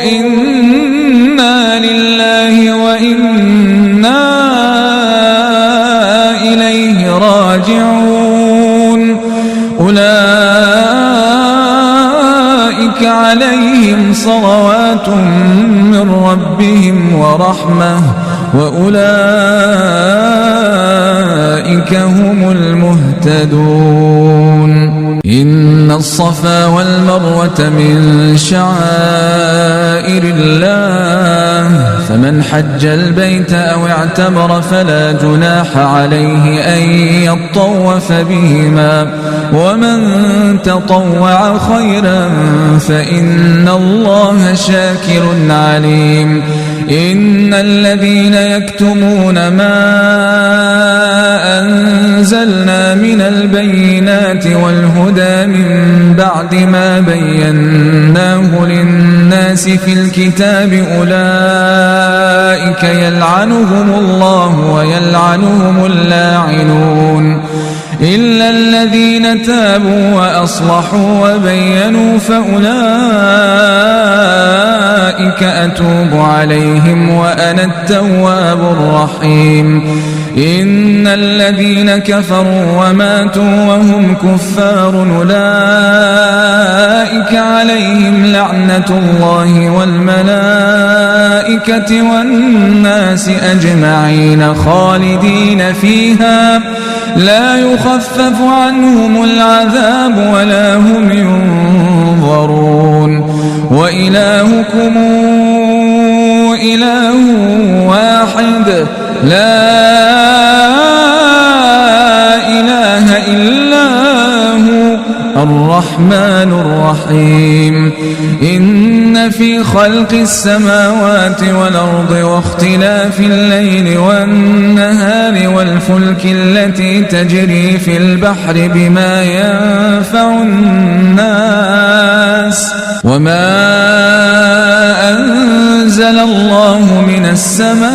إنا لله وإنا إليه راجعون أولئك عليهم صلوات من ربهم ورحمة وأولئك هم المهتدون إن الصفا والمروة من شعائر الله فمن حج البيت أو اعتمر فلا جناح عليه أن يطوف بهما ومن تطوع خيرا فإن الله شاكر عليم إن الذين يكتمون ما أنزلنا من البينات والهدى من بعد ما بيناه للناس في الكتاب أولئك يلعنهم الله ويلعنهم اللاعنون إلا الذين تابوا وأصلحوا وبينوا فأولئك أتوب عليهم وأنا التواب الرحيم إن الذين كفروا وماتوا وهم كفار أولئك عليهم لعنة الله والملائكة والناس أجمعين خالدين فيها لا يخفف عنهم العذاب ولا هم ينظرون وإلهكم إله واحد لا إله إلا هو الرحمن الرحيم إن في خلق السماوات والأرض واختلاف الليل والنهار والفلك التي تجري في البحر بما ينفع الناس وما أنزل الله من السماء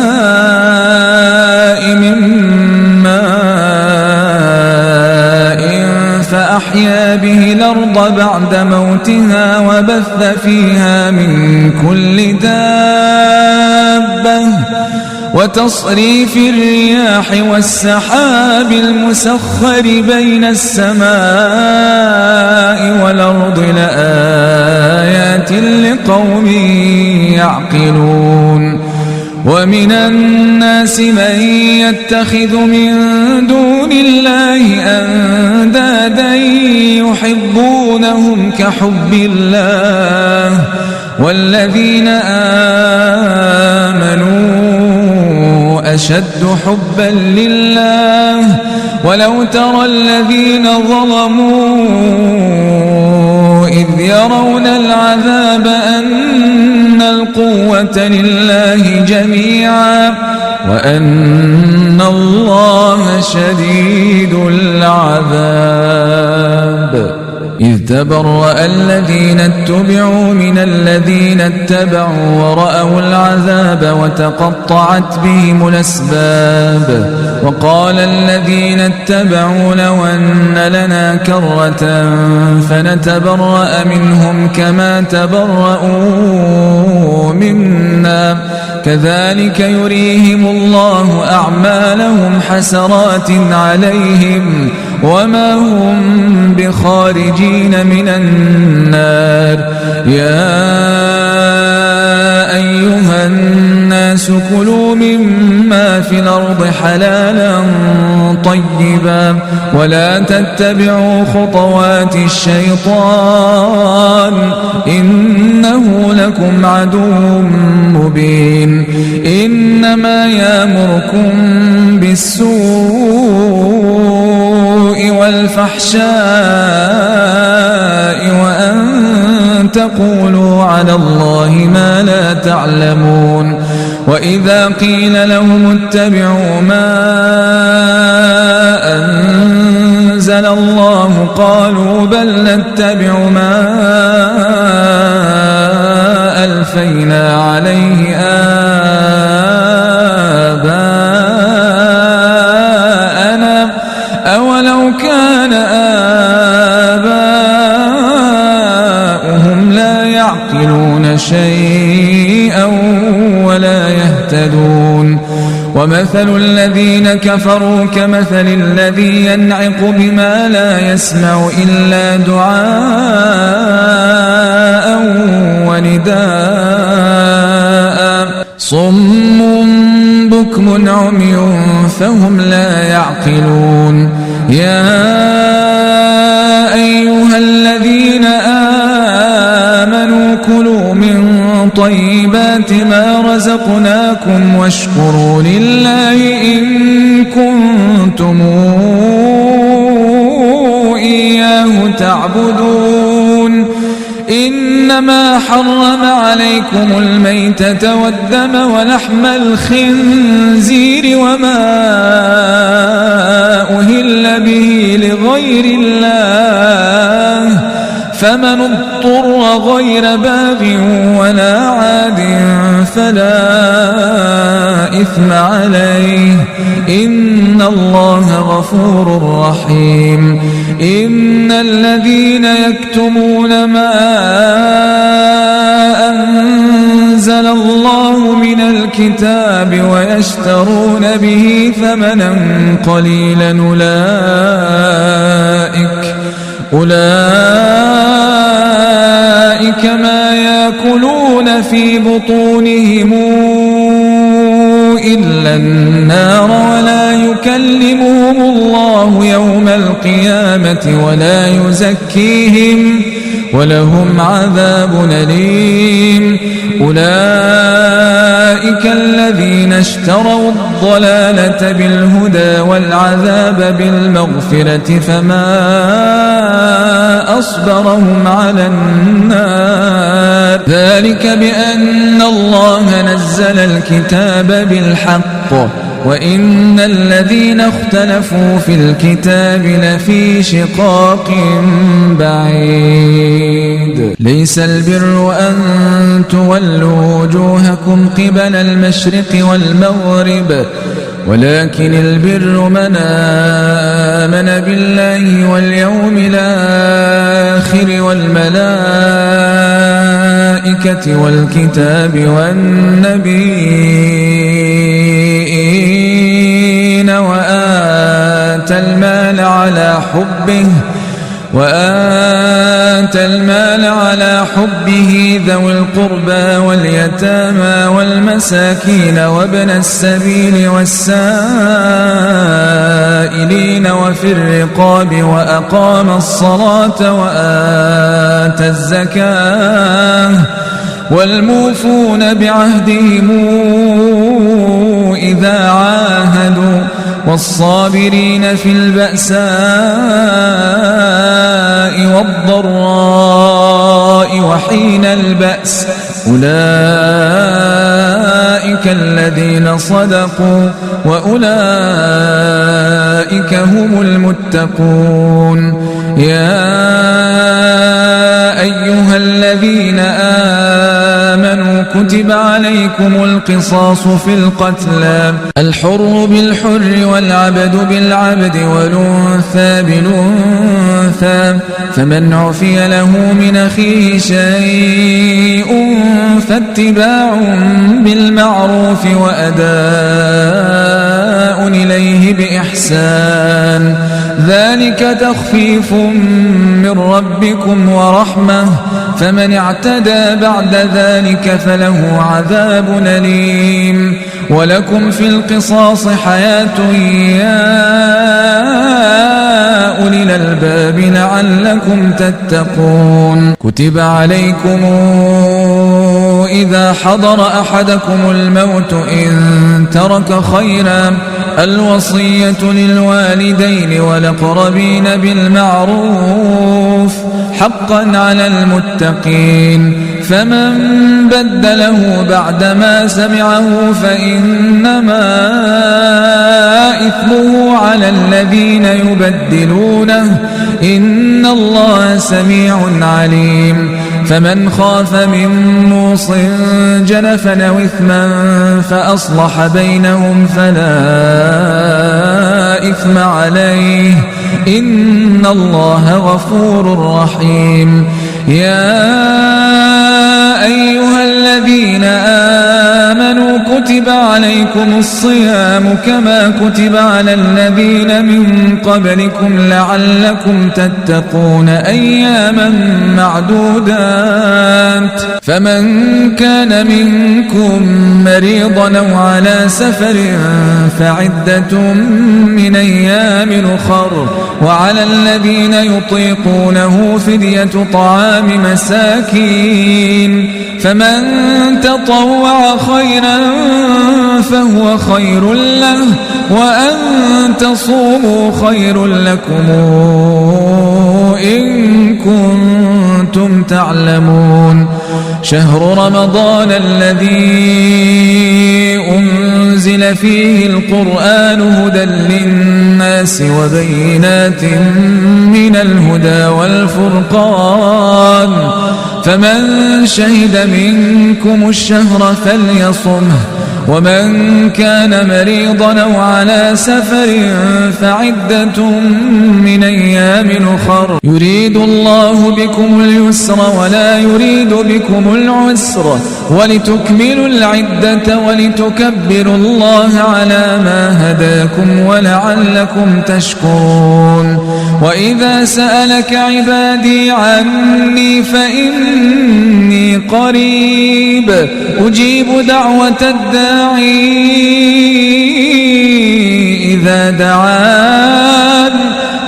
من ماء فأحيا به الأرض بعد موتها وبث فيها من كل دابة وتصريف الرياح والسحاب المسخر بين السماء والأرض لآيات لقوم يعقلون ومن الناس من يتخذ من دون الله أندادا يحبونهم كحب الله والذين آمنوا أشد حبا لله ولو ترى الذين ظلموا إذ يرون العذاب أن القوة لله جميعا وأن الله شديد العذاب إذ تبرأ الذين اتبعوا من الذين اتبعوا ورأوا العذاب وتقطعت بهم الأسباب وقال الذين اتبعوا لو أن لنا كرة فنتبرأ منهم كما تبرأوا منا كذلك يريهم الله أعمالهم حسرات عليهم وما هم بخارجين من النار يا أيها الناس الناس كلوا مما في الأرض حلالا طيبا ولا تتبعوا خطوات الشيطان إنه لكم عدو مبين إنما يأمركم بالسوء والفحشاء وأن تقولوا على الله ما لا تعلمون وإذا قيل لهم اتبعوا ما أنزل الله قالوا بل نتبع ما ألفينا عليه آباءنا أولو كان آباؤهم لا يعقلون شيئا ولا يهتدون ومثل الذين كفروا كمثل الذي ينعق بما لا يسمع إلا دعاء ونداء صم بكم عمي فهم لا يعقلون يا أيها الذين آمنوا كلوا من طيبات ما رزقناكم واشكروا لله إن كنتم إياه تعبدون إنما حرم عليكم الميتة والدم ولحم الخنزير وما أهل به لغير الله فمن اضطر غير باغ ولا عاد فلا إثم عليه إن الله غفور رحيم إن الذين يكتمون ما أنزل الله من الكتاب ويشترون به ثمنا قليلا أولئك ما يأكلون في بطونهم إلا النار ولا يكلمهم الله يوم القيامة ولا يزكيهم ولهم عذاب أليم أولئك الذين اشتروا الضلالة بالهدى والعذاب بالمغفرة فما أصبرهم على النار ذلك بأن الله نزل الكتاب بالحق وإن الذين اختلفوا في الكتاب لفي شقاق بعيد ليس البر أن تولوا وجوهكم قبل المشرق والمغرب ولكن البر من آمن بالله واليوم الآخر والملائكة والكتاب والنبيين وآتى المال على حبه ذوي القربى واليتامى والمساكين وابن السبيل والسائلين وفي الرقاب وأقام الصلاة وآتى الزكاة والموفون بعهدهم إذا عاهدوا والصابرين في البأساء والضراء وحين البأس أولئك الذين صدقوا وأولئك هم المتقون يا أيها الذين آمنوا كتب عليكم القصاص في القتلى الحر بالحر والعبد بالعبد والأنثى بالأنثى فمن عفي له من أخيه شيء فاتباع بالمعروف وأداء إليه بإحسان ذلك تخفيف من ربكم ورحمة فمن اعتدى بعد ذلك فله عذاب أليم ولكم في القصاص حياة يا أولي الألباب لعلكم تتقون كتب عليكم إذا حضر أحدكم الموت إن ترك خيرا الوصية للوالدين والأقربين بالمعروف حقا على المتقين فمن بدله بعدما سمعه فإنما إثمه على الذين يبدلونه إن الله سميع عليم فمن خاف من موص جنفا أو إثما فأصلح بينهم فلا إثم عليه إن الله غفور رحيم يا أيها الذين آمنوا كتب عليكم الصيام كما كتب على الذين من قبلكم لعلكم تتقون أياما معدودات فمن كان منكم مريضا أو على سفر فعدة من أيام أخر وعلى الذين يطيقونه فدية طعام مساكين فمن تطوع خيرا فهو خير له وأن تصوموا خير لكم إن كنتم تعلمون شهر رمضان الذي أنزل فيه القرآن هدى للناس وبينات من الهدى والفرقان فمن شهد منكم الشهر فليصمه ومن كان مريضا أو على سفر فعدة من أيام أخر يريد الله بكم اليسر ولا يريد بكم العسر ولتكملوا العدة ولتكبروا الله على ما هداكم ولعلكم تشكرون وإذا سألك عبادي عني فإني قريب أجيب دعوة الداعي إذا دعان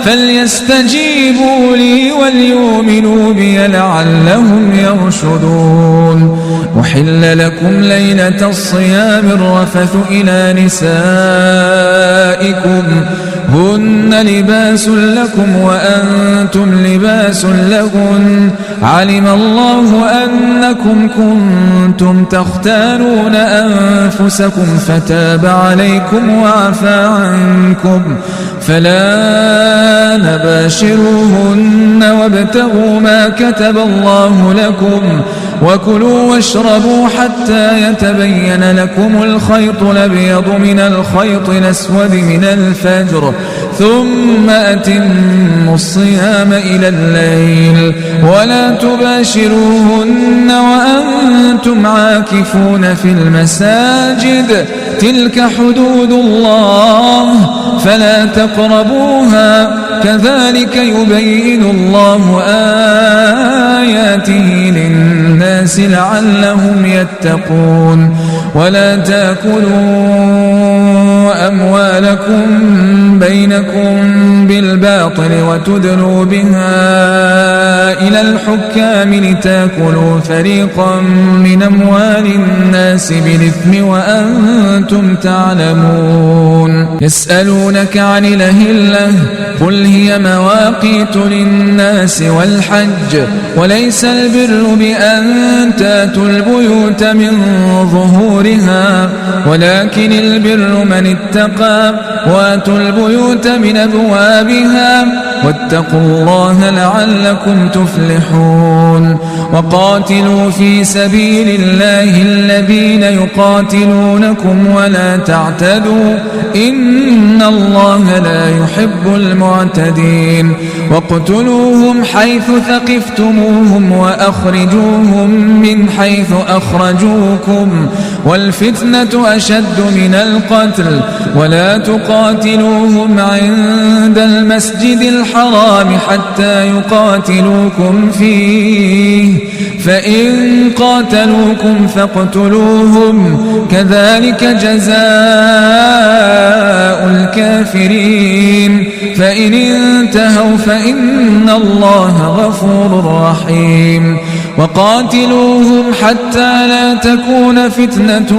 فليستجيبوا لي وليؤمنوا بي لعلهم يرشدون أحل لكم ليلة الصيام الرفث إلى نسائكم هن لباس لكم وأنتم لباس لهن علم الله أنكم كنتم تختانون أنفسكم فتاب عليكم وعفى عنكم فلا نباشروهن وابتغوا ما كتب الله لكم وكلوا واشربوا حتى يتبين لكم الخيط الأبيض من الخيط الأسود من الفجر ثم أتموا الصيام إلى الليل ولا تباشروهن وأنتم عاكفون في المساجد تلك حدود الله فلا تقربوها كذلك يبين الله آياته للناس لعلهم يتقون ولا تأكلوا أموالكم بينكم بالباطل وتدلوا بها إلى الحكام لتأكلوا فريقا من أموال الناس بالإثم وأنتم تعلمون يسألونك عن الأهلة قل هي مواقيت للناس والحج وليس البر بأن تأتوا البيوت من ظهورها ولكن البر من اتقى واتوا البيوت من أبوابها واتقوا الله لعلكم تفلحون وقاتلوا في سبيل الله الذين يقاتلونكم ولا تعتدوا إن الله لا يحب المعتدين واقتلوهم حيث ثقفتموهم وأخرجوهم من حيث أخرجوكم والفتنة أشد من القتل ولا تقاتلوهم عند المسجد الحرام حتى يقاتلوكم فيه فإن قاتلوكم فاقتلوهم كذلك جزاء الكافرين فإن انتهوا فإن الله غفور رحيم وقاتلوهم حتى لا تكون فتنة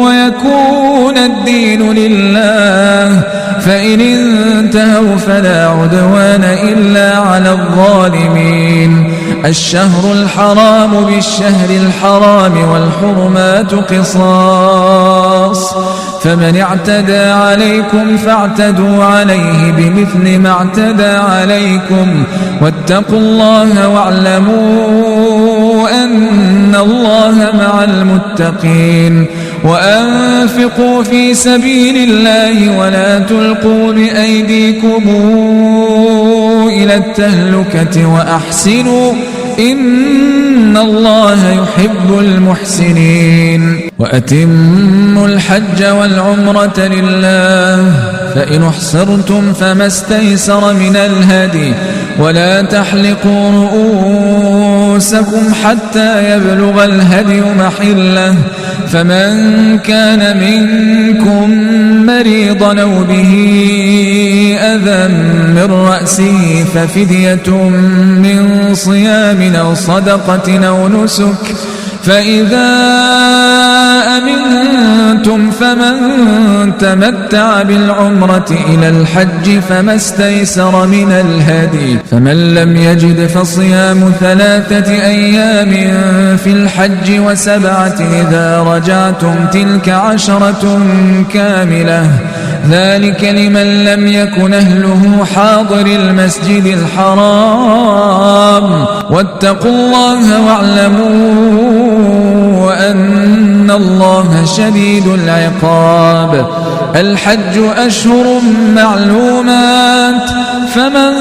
ويكون الدين لله فإن انتهوا فلا عدوان إلا على الظالمين الشهر الحرام بالشهر الحرام والحرمات قصاص فمن اعتدى عليكم فاعتدوا عليه بمثل ما اعتدى عليكم واتقوا الله واعلموا أن الله مع المتقين وأنفقوا في سبيل الله ولا تلقوا بأيديكم إلى التهلكة وأحسنوا إن الله يحب المحسنين وأتموا الحج والعمرة لله فإن احصرتم فما استيسر من الهدي ولا تحلقوا رؤوسكم حتى يبلغ الهدي محله فمن كان منكم مريضا أو به أذى من رأسه ففدية من صيام أو صدقة أو نسك فإذا أمنتم فمن تمتع بالعمرة إلى الحج فما استيسر من الهدي فمن لم يجد فصيام 3 أيام في الحج و7 إذا رجعتم تلك 10 كاملة ذلك لمن لم يكن أهله حاضر المسجد الحرام واتقوا الله واعلموا أن الله شديد العقاب الحج أشهر معلومات فمن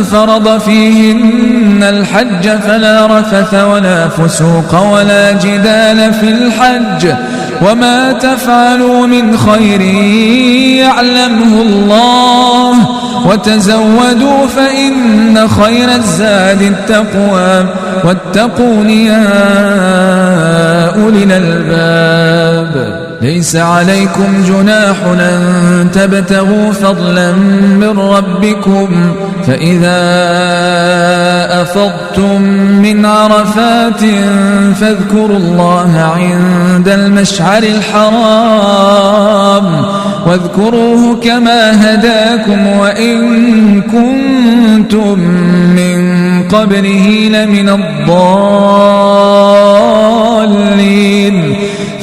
فرض فيهن الحج فلا رفث ولا فسوق ولا جدال في الحج وما تفعلوا من خير يعلمه الله وتزودوا فإن خير الزاد التقوى واتقون يا أولي الألباب ليس عليكم جناح أن تبتغوا فضلا من ربكم فإذا أفضتم من عرفات فاذكروا الله عند المشعر الحرام واذكروه كما هداكم وإن كنتم من قبله لمن الضالين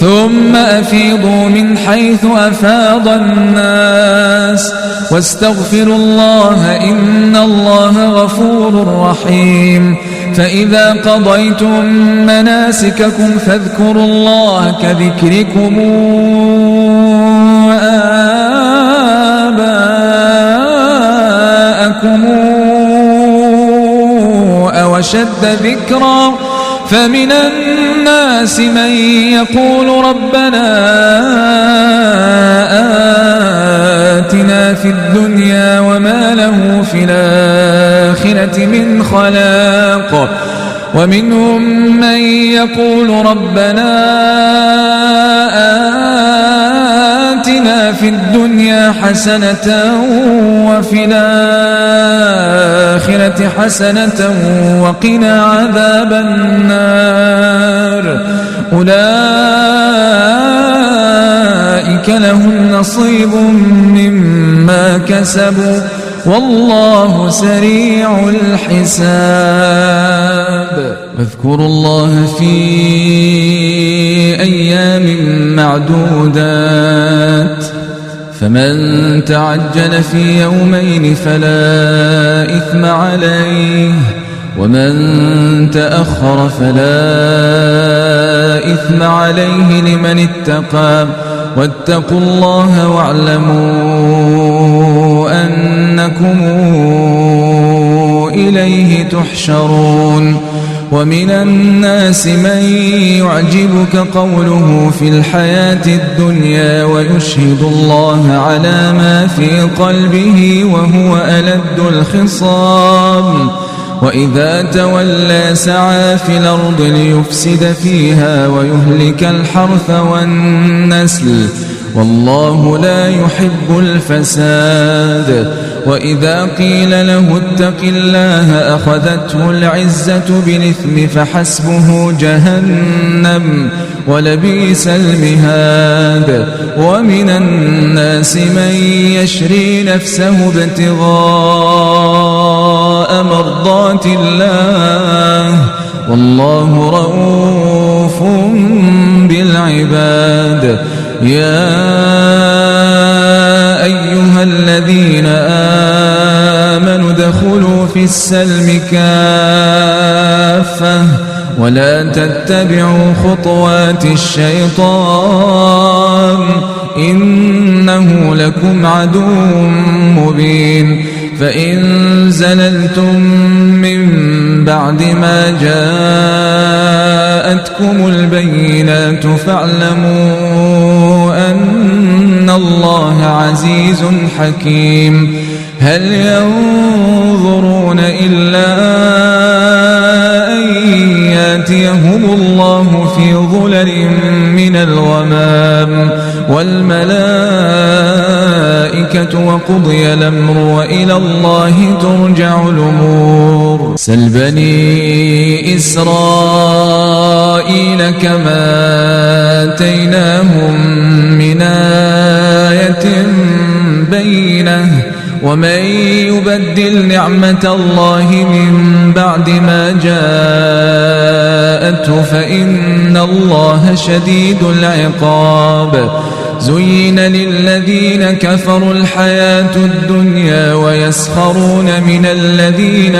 ثم أفيضوا من حيث أفاض الناس واستغفروا الله إن الله غفور رحيم فإذا قضيتم مناسككم فاذكروا الله كذكركم آباءكم أو أشد ذكرا فمن الناس من يقول ربنا آتنا في الدنيا وما له في الآخرة من خلاق ومنهم من يقول ربنا آتنا في الدنيا حسنة وفي الآخرة حسنة وقنا عذاب النار أولئك لهم نصيب مما كسبوا والله سريع الحساب واذكروا الله في أيام معدودات فمن تعجل في يومين فلا إثم عليه ومن تأخر فلا إثم عليه لمن اتقى واتقوا الله واعلموا أنكم إليه تحشرون ومن الناس من يعجبك قوله في الحياة الدنيا ويشهد الله على ما في قلبه وهو ألد الخصام وإذا تولى سعى في الأرض ليفسد فيها ويهلك الحرث والنسل والله لا يحب الفساد وإذا قيل له اتق الله أخذته العزة بالإثم فحسبه جهنم ولبئس المهاد ومن الناس من يشري نفسه ابتغاء مرضات الله والله رؤوف بالعباد يا أيها الذين آمنوا ادخلوا في السلم كافة ولا تتبعوا خطوات الشيطان إنه لكم عدو مبين فإن زللتم من بعد ما جاءتكم البينات فاعلموا أن الله عزيز حكيم هل ينظرون إلا أن يأتيهم الله في ظلل من الغمام والملائكة وقضي الأمر وإلى الله ترجع الأمور سل بني إسرائيل كما آتيناهم من آية بينة ومن يبدل نعمة الله من بعد ما جاءته فإن الله شديد العقاب زين للذين كفروا الحياة الدنيا ويسخرون من الذين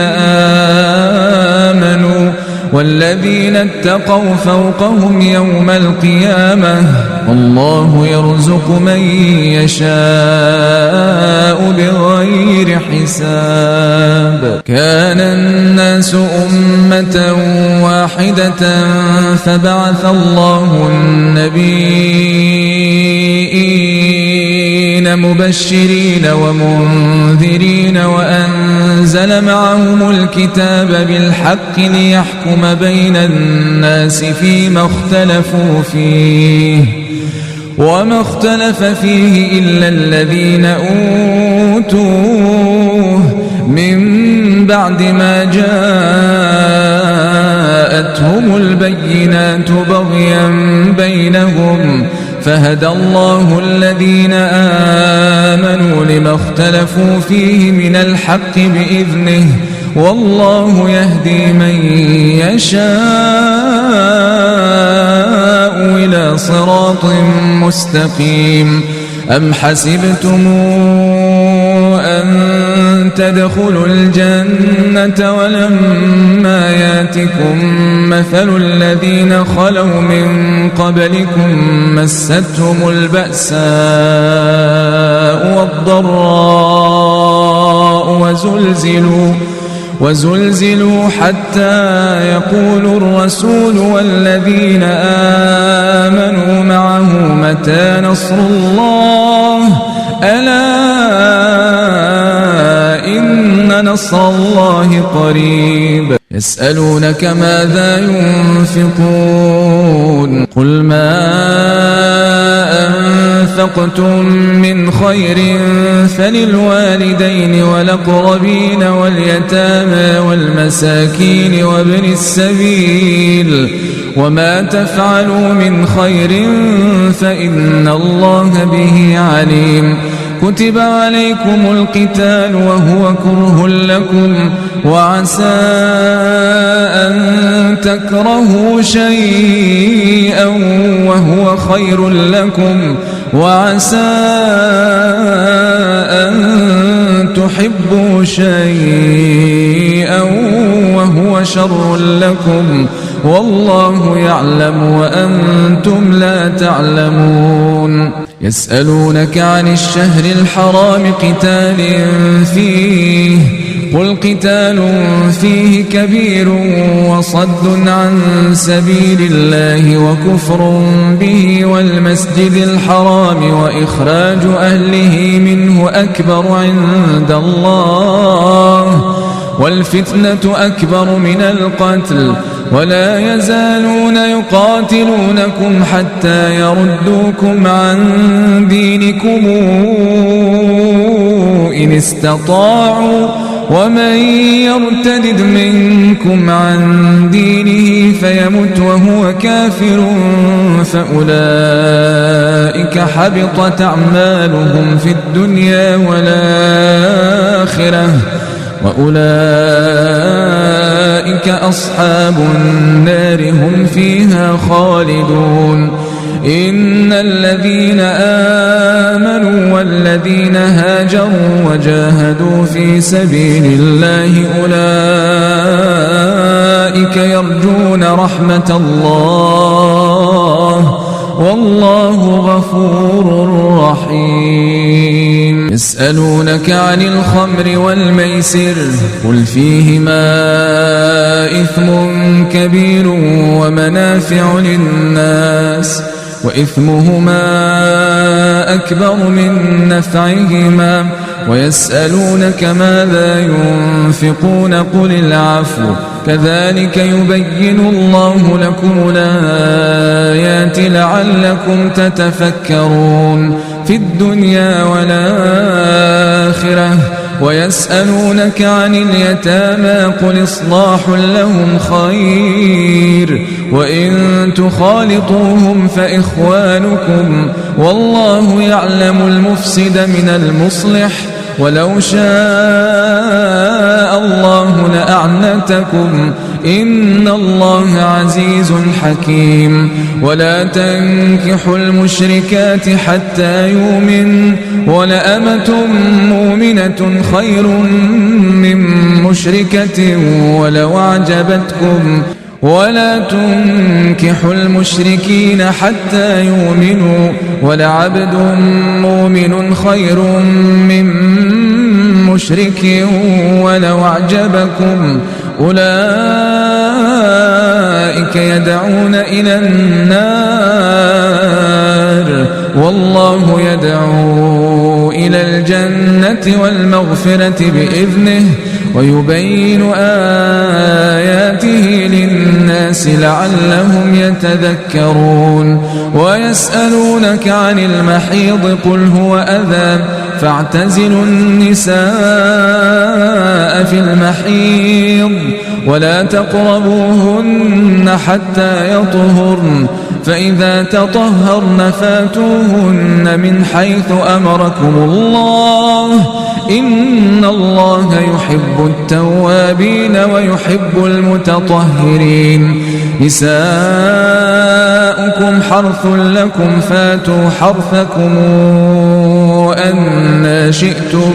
آمنوا والذين اتقوا فوقهم يوم القيامة والله يرزق من يشاء بغير حساب كان الناس أمة واحدة فبعث الله النبيين مبشرين ومنذرين وأنزل معهم الكتاب بالحق ليحكم بين الناس فيما اختلفوا فيه وما اختلف فيه إلا الذين أوتوه من بعد ما جاءتهم البينات بغيا بينهم فهدى الله الذين آمنوا لما اختلفوا فيه من الحق بإذنه والله يهدي من يشاء إلى صراط مستقيم أم حسبتم أن تدخلوا الجنة ولما ياتكم مثل الذين خلوا من قبلكم مستهم البأساء والضراء وزلزلوا حتى يقول الرسول والذين آمنوا معه متى نصر الله ألا إن نصر الله قريب يسألونك ماذا ينفقون قل ما أنفقتم من خير فللوالدين والأقربين واليتامى والمساكين وابن السبيل وما تفعلوا من خير فإن الله به عليم كتب عليكم القتال وهو كره لكم وعسى أن تكرهوا شيئا وهو خير لكم وعسى أن تحبوا شيئا وهو شر لكم والله يعلم وأنتم لا تعلمون. يسألونك عن الشهر الحرام قتال فيه قل قتال فيه كبير وصد عن سبيل الله وكفر به والمسجد الحرام وإخراج أهله منه أكبر عند الله والفتنة أكبر من القتل ولا يزالون يقاتلونكم حتى يردوكم عن دينكم إن استطاعوا ومن يرتد منكم عن دينه فيمت وهو كافر فأولئك حبطت أعمالهم في الدنيا والآخرة وأولئك أصحاب النار هم فيها خالدون. إن الذين آمنوا والذين هاجروا وجاهدوا في سبيل الله أولئك يرجون رحمة الله والله غفور رحيم. يسألونك عن الخمر والميسر قل فيهما إثم كبير ومنافع للناس وإثمهما أكبر من نفعهما ويسألونك ماذا ينفقون قل العفو كذلك يبين الله لكم الآيات لعلكم تتفكرون في الدنيا والآخرة. ويسألونك عن اليتامى قل إصلاح لهم خير وإن تخالطوهم فإخوانكم والله يعلم المفسد من المصلح ولو شاء الله لأعنتكم إن الله عزيز حكيم. ولا تنكحوا المشركات حتى يؤمن ولأمة مؤمنة خير من مشركة ولو أعجبتكم ولا تنكحوا المشركين حتى يؤمنوا ولعبد مؤمن خير من مشرك ولو أعجبكم أولئك يدعون إلى النار والله يدعو إلى الجنة والمغفرة بإذنه ويبين آياته للناس لعلهم يتذكرون. ويسألونك عن المحيض قل هو أذى فاعتزلوا النساء في المحيض ولا تقربوهن حتى يطهرن فإذا تطهرن فاتوهن من حيث أمركم الله إن الله يحب التوابين ويحب المتطهرين. نساؤكم حرث لكم فاتوا حرثكم أن شئتم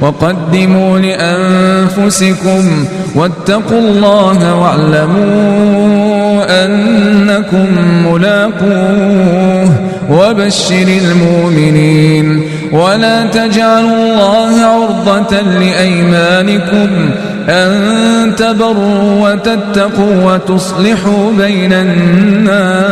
وقدموا لأنفسكم واتقوا الله واعلموا أنكم ملاقوه وبشر المؤمنين. ولا تجعلوا الله عرضة لأيمانكم أن تبروا وتتقوا وتصلحوا بين الناس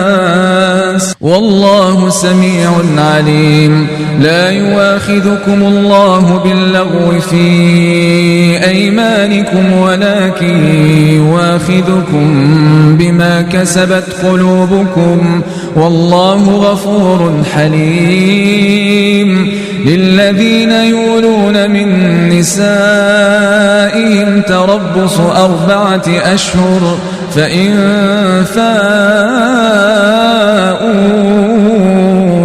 والله سميع عليم. لا يؤاخذكم الله باللغو في أيمانكم ولكن يؤاخذكم بما كسبت قلوبكم والله غفور حليم. للذين يولون من نسائهم تربص 4 أشهر فإن فاءوا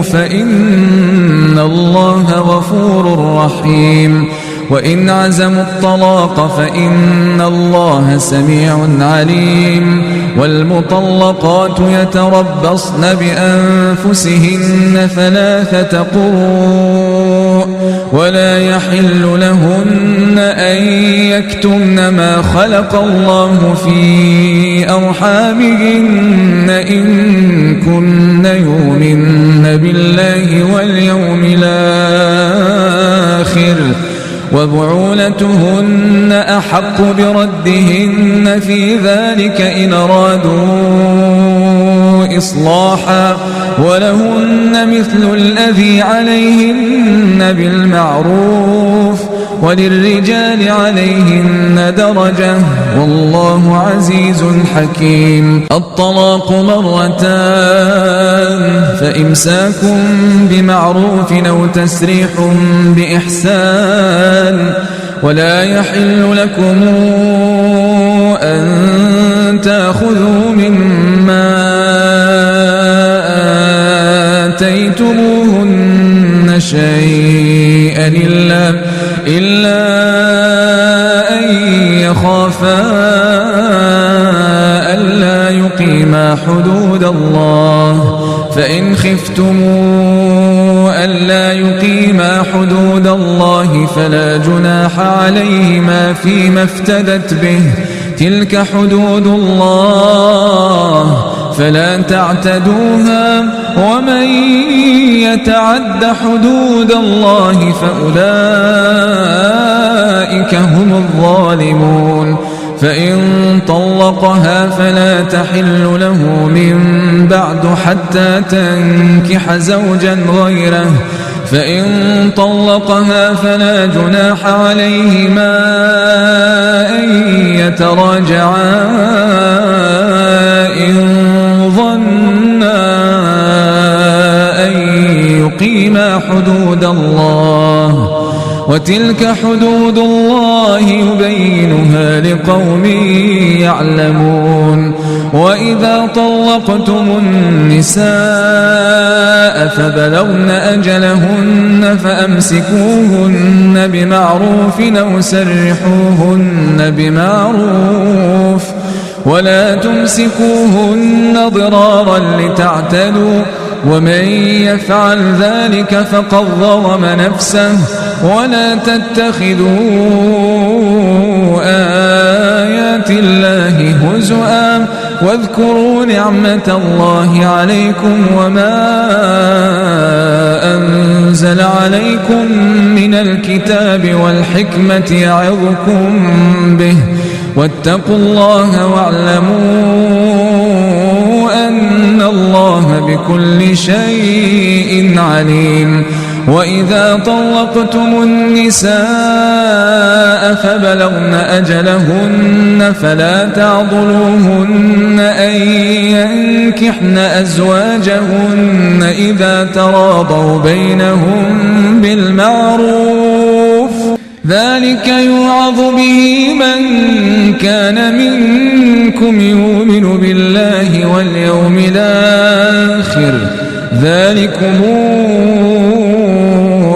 فإن الله غفور رحيم. وإن عزموا الطلاق فإن الله سميع عليم. والمطلقات يتربصن بأنفسهن 3 قروء ولا يحل لهن أن يكتمن ما خلق الله في أرحامهن إن كن يؤمن بالله واليوم الآخر وبعولتهن أحق بردهن في ذلك إن أرادوا إصلاحا ولهن مثل الذي عليهن بالمعروف وللرجال عليهن درجة والله عزيز حكيم. الطلاق 2 فإمساك بمعروف أو تسريح بإحسان ولا يحل لكم أن تأخذوا مما آتيتموهن شيئا إلا أن يخافا ألا يقيما حدود الله فإن خفتموا ألا يقيما حدود الله فلا جناح عليهما فيما افتدت به تلك حدود الله فلا تعتدوها ومن يتعد حدود الله فأولئك هم الظالمون. فإن طلقها فلا تحل له من بعد حتى تنكح زوجا غيره فإن طلقها فلا جناح عليهما أن يتراجعا إن ظنا أن يقيما حدود الله وتلك حدود الله يبينها لقوم يعلمون. وإذا طلقتم النساء فبلغن أجلهن فأمسكوهن بمعروف أو سرحوهن بمعروف ولا تمسكوهن ضرارا لتعتدوا ومن يفعل ذلك فقد ظلم نفسه ولا تتخذوا آيات الله هزؤا واذكروا نعمة الله عليكم وما أنزل عليكم من الكتاب والحكمة يعظكم به واتقوا الله واعلموا أن الله بكل شيء عليم. وإذا طلقتم النساء فبلغن أجلهن فلا تعضلوهن أن ينكحن أزواجهن إذا تراضوا بينهم بالمعروف ذلك يوعظ به من كان منكم يؤمن بالله واليوم الآخر ذلكم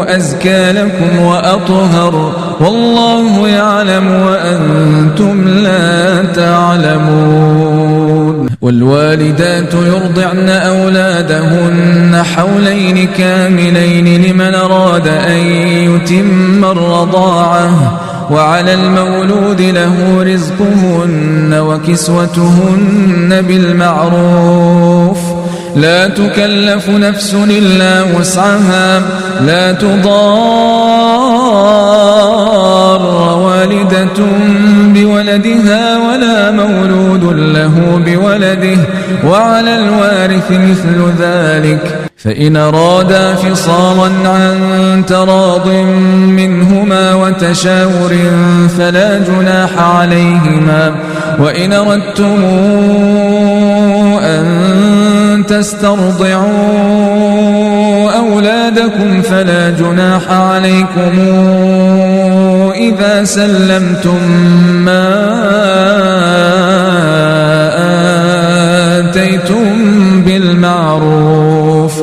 أزكى لكم وأطهر والله يعلم وأنتم لا تعلمون. والوالدات يرضعن أولادهن حولين كاملين لمن أراد أن يتم الرضاعة وعلى المولود له رزقهن وكسوتهن بالمعروف لا تكلف نفس إلا وسعها لا تضار والدة بولدها ولا مولود له بولده وعلى الوارث مثل ذلك فإن أرادا فصالا عن تراض منهما وتشاور فلا جناح عليهما. وإن أردتم أن تسترضعوا أولادكم فلا جناح عليكم إذا سلمتم ما آتيتم بالمعروف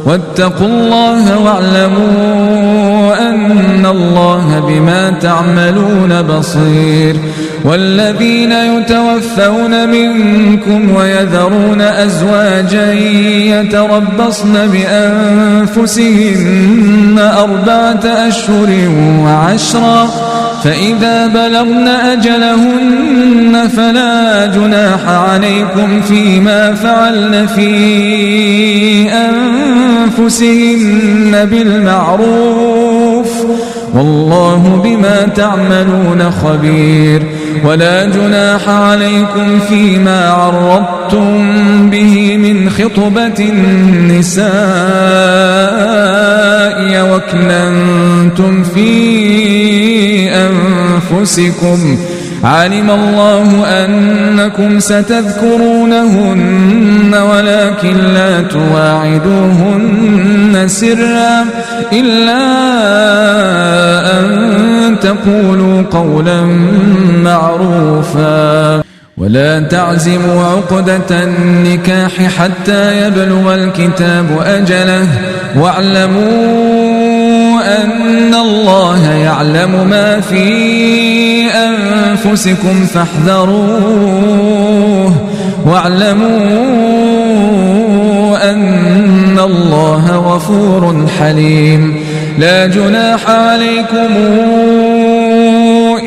واتقوا الله واعلموا أن الله بما تعملون بصير والذين يتوفون منكم ويذرون أزواجا يتربصن بأنفسهن 4 أشهر وعشرا فإذا بلغن أجلهن فلا جناح عليكم فيما فعلن في أنفسهن بالمعروف والله بما تعملون خبير ولا جناح عليكم فيما عرضتم به من خطبة النساء وأكننتم في أنفسكم علم الله أنكم ستذكرونهن ولكن لا تواعدوهن سرا إلا أن تقولوا قولا معروفا ولا تعزموا عقدة النكاح حتى يبلغ الكتاب أجله واعلموا أن الله يعلم ما في أنفسكم فاحذروه واعلموا أن الله غفور حليم لا جناح عليكم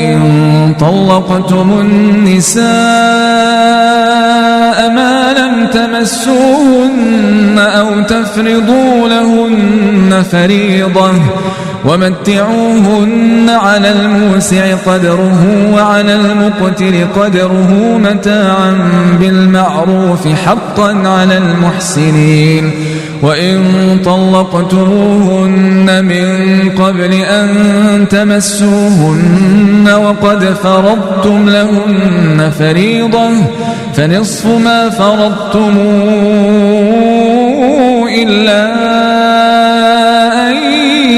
إن طلقتم النساء ما لم تمسوهن أو تفرضوا لهن فريضة ومتعوهن على الموسع قدره وعلى المقتر قدره متاعا بالمعروف حقا على المحسنين وإن طلقتموهن من قبل أن تمسوهن وقد فرضتم لهن فريضة فنصف ما فرضتم إلا أن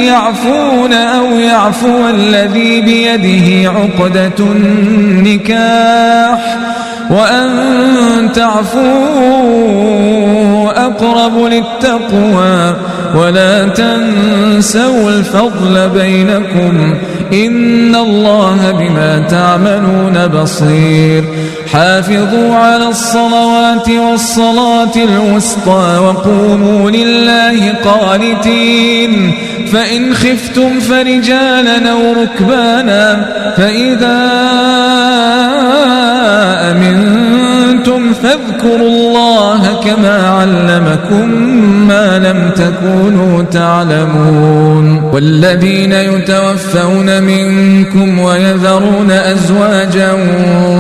يعفون أو يعفو الذي بيده عقدة النكاح وأن تعفوا أقرب للتقوى ولا تنسوا الفضل بينكم إن الله بما تعملون بصير حافظوا على الصلوات والصلاة الوسطى وقوموا لله قانتين فإن خفتم فرجالا أو ركبانا فإذا أمنتم فاذكروا الله كما علمكم ما لم تكونوا تعلمون والذين يتوفون منكم ويذرون أزواجا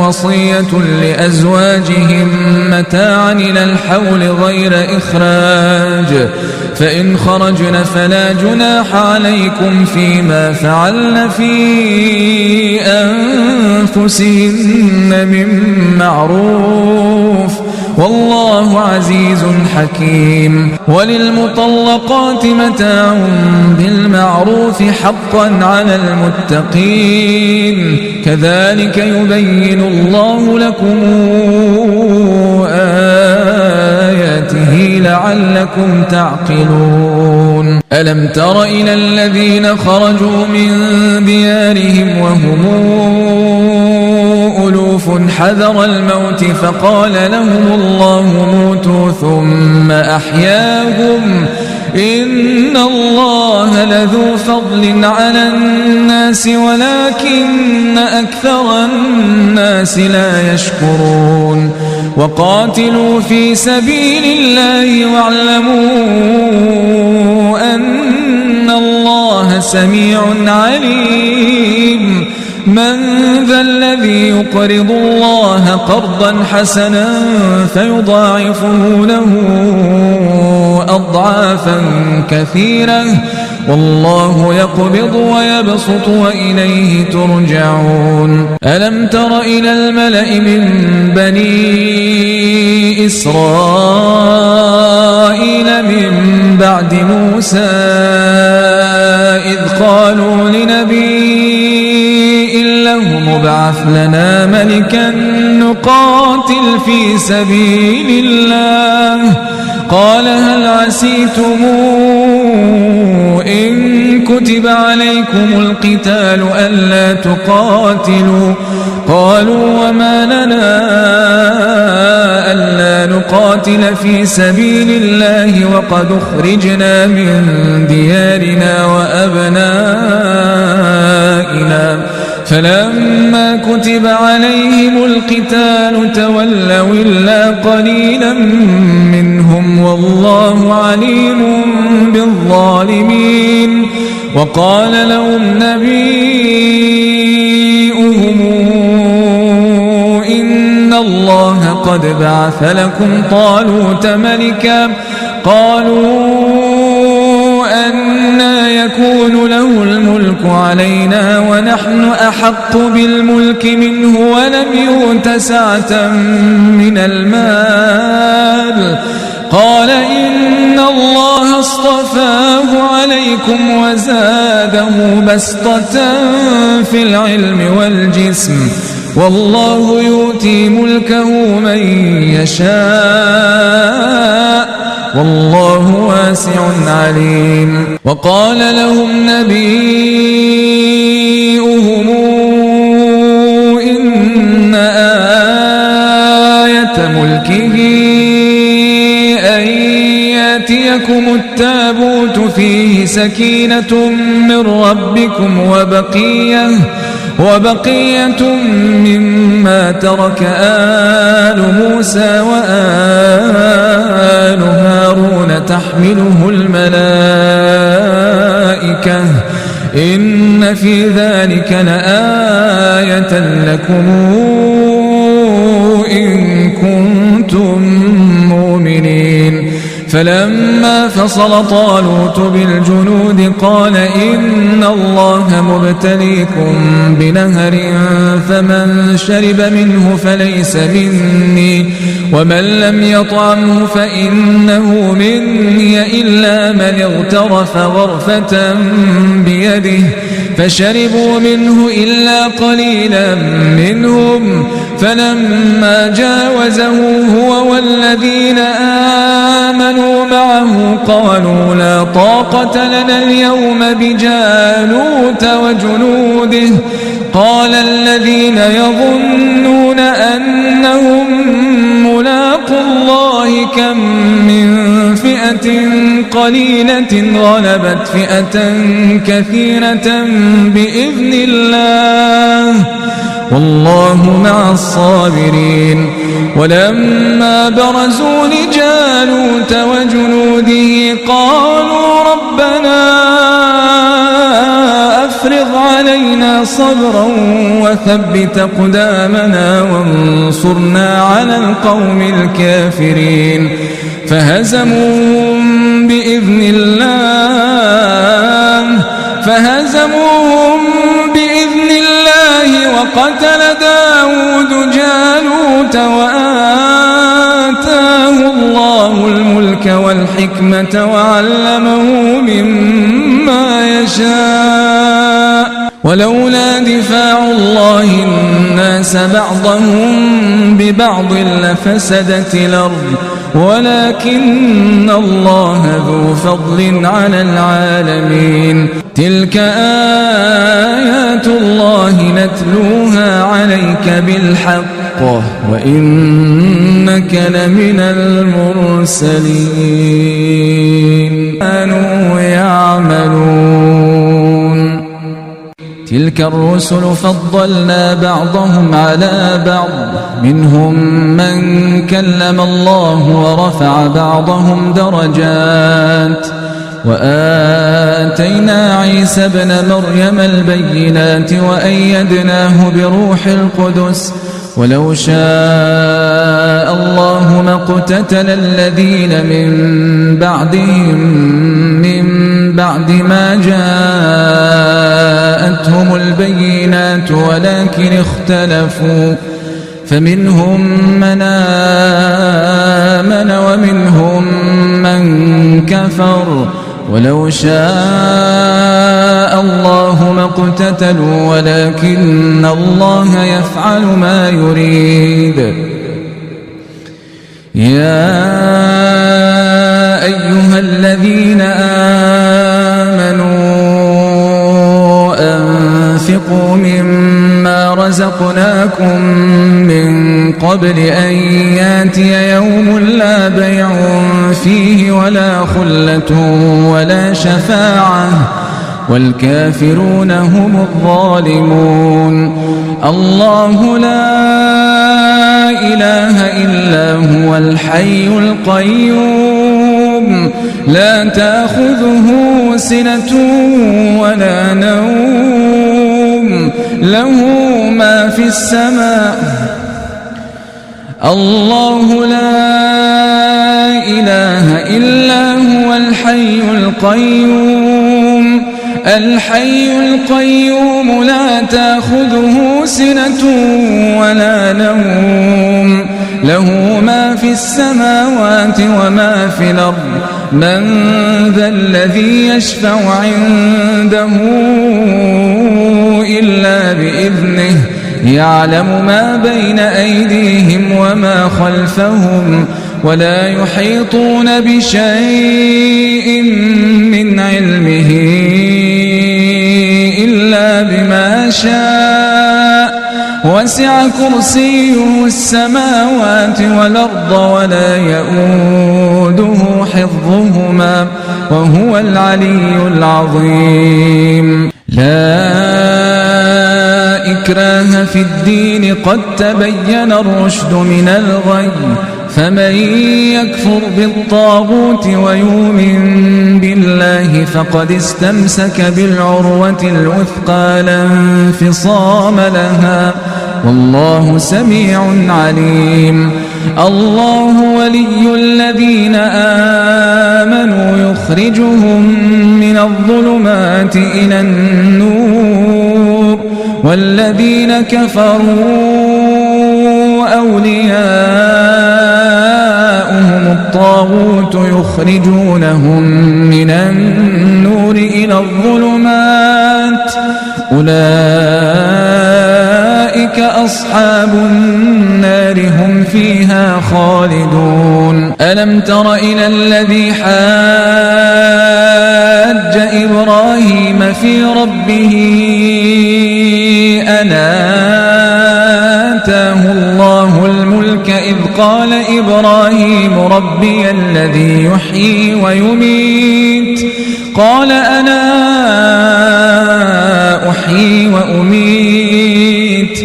وصية لأزواجهم متاعا إلى الحول غير إخراج فإن خرجن فلا جناح عليكم فيما فعلن في أنفسهن من معروف والله عزيز حكيم وللمطلقات متاع بالمعروف حقا على المتقين كذلك يبين الله لكم آياته لعلكم تعقلون ألم تر إلى الذين خرجوا من ديارهم وهم ألوف حذر الموت فقال لهم الله موتوا ثم أحياهم إن الله لذو فضل على الناس ولكن أكثر الناس لا يشكرون وقاتلوا في سبيل الله واعلموا أن الله سميع عليم من ذا الذي يقرض الله قرضا حسنا فيضاعفه له أضعافا كثيرة والله يقبض ويبسط وإليه ترجعون ألم تر إلى الملأ من بني إسرائيل من بعد موسى إذ قالوا لنبي ابعث لنا ملكا نقاتل في سبيل الله قال هل عسيتم إن كتب عليكم القتال ألا تقاتلوا قالوا وما لنا ألا نقاتل في سبيل الله وقد أخرجنا من ديارنا وأبنائنا فلما كتب عليهم القتال تولوا إلا قليلا منهم والله عليم بالظالمين وقال لهم نبيؤهم إن الله قد بعث لكم طالوت ملكا قالوا أنى يكون له الملك علينا ونحن أحق بالملك منه ولم يؤت سعة من المال قال إن الله اصطفاه عليكم وزاده بسطة في العلم والجسم والله يؤتي ملكه من يشاء والله واسع عليم وقال لهم نبيؤهم إن آية ملكه أن يأتيكم التابوت فيه سكينة من ربكم وبقية مما ترك آل موسى وآل هارون تحمله الملائكة إن في ذلك لآية لكم إن كنتم مؤمنين فلما فصل طالوت بالجنود قال إن الله مبتليكم بنهر فمن شرب منه فليس مني ومن لم يطعمه فإنه مني إلا من اغترف غرفة بيده فشربوا منه إلا قليلا منهم فلما جاوزه هو والذين آمنوا معه قالوا لا طاقة لنا اليوم بجالوت وجنوده قال الذين يظنون أنهم ملاقوا الله كم من فئة قليلة غلبت فئة كثيرة بإذن الله والله مع الصابرين ولما برزوا لجالوت وجنوده قالوا ربنا أفرغ علينا صبرا وثبت أقدامنا وانصرنا على القوم الكافرين فهزموهم بإذن الله وقتل داود جالوت وآتاه الله الملك والحكمة وعلمه مما يشاء ولولا دفاع الله الناس بعضهم ببعض لفسدت الأرض ولكن الله ذو فضل على العالمين تلك آيات الله نتلوها عليك بالحق وإنك لمن المرسلين كانوا يعملون تلك الرسل فضلنا بعضهم على بعض منهم من كلم الله ورفع بعضهم درجات وآتينا عيسى ابن مريم البينات وأيدناه بروح القدس ولو شاء الله ما اقتتل الذين من بعدهم من بعد ما جاءتهم البينات ولكن اختلفوا فمنهم من آمن ومنهم من كفر ولو شاء الله ما اقتتلوا ولكن الله يفعل ما يريد يا أيها الذين آمنوا رزقناكم من قبل أن ياتي يوم لا بيع فيه ولا خلة ولا شفاعة والكافرون هم الظالمون. الله لا إله إلا هو الحي القيوم لا تأخذه سنة ولا نوم له ما في السماء. الله لا إله إلا هو الحي القيوم لا تأخذه سنة ولا نوم له ما في السماوات وما في الأرض. من ذا الذي يشفع عنده إلا بإذنه يعلم ما بين أيديهم وما خلفهم ولا يحيطون بشيء من علمه إلا بما شاء وسع كرسيه السماوات والأرض ولا يؤوده حفظهما وهو العلي العظيم. لا إكراه في الدين قد تبين الرشد من الغي فمن يكفر بالطاغوت ويؤمن بالله فقد استمسك بالعروة الوثقى لا انفصام لها والله سميع عليم. الله ولي الذين آمنوا يخرجهم من الظلمات إلى النور والذين كفروا أولياؤهم الطاغوت يخرجونهم من النور إلى الظلمات أولئك أصحاب النار هم فيها خالدون. ألم تر إلى الذي حاج إبراهيم في ربه أن آتاه الله الملك إذ قال إبراهيم ربي الذي يحيي ويميت قال أنا أحيي وأميت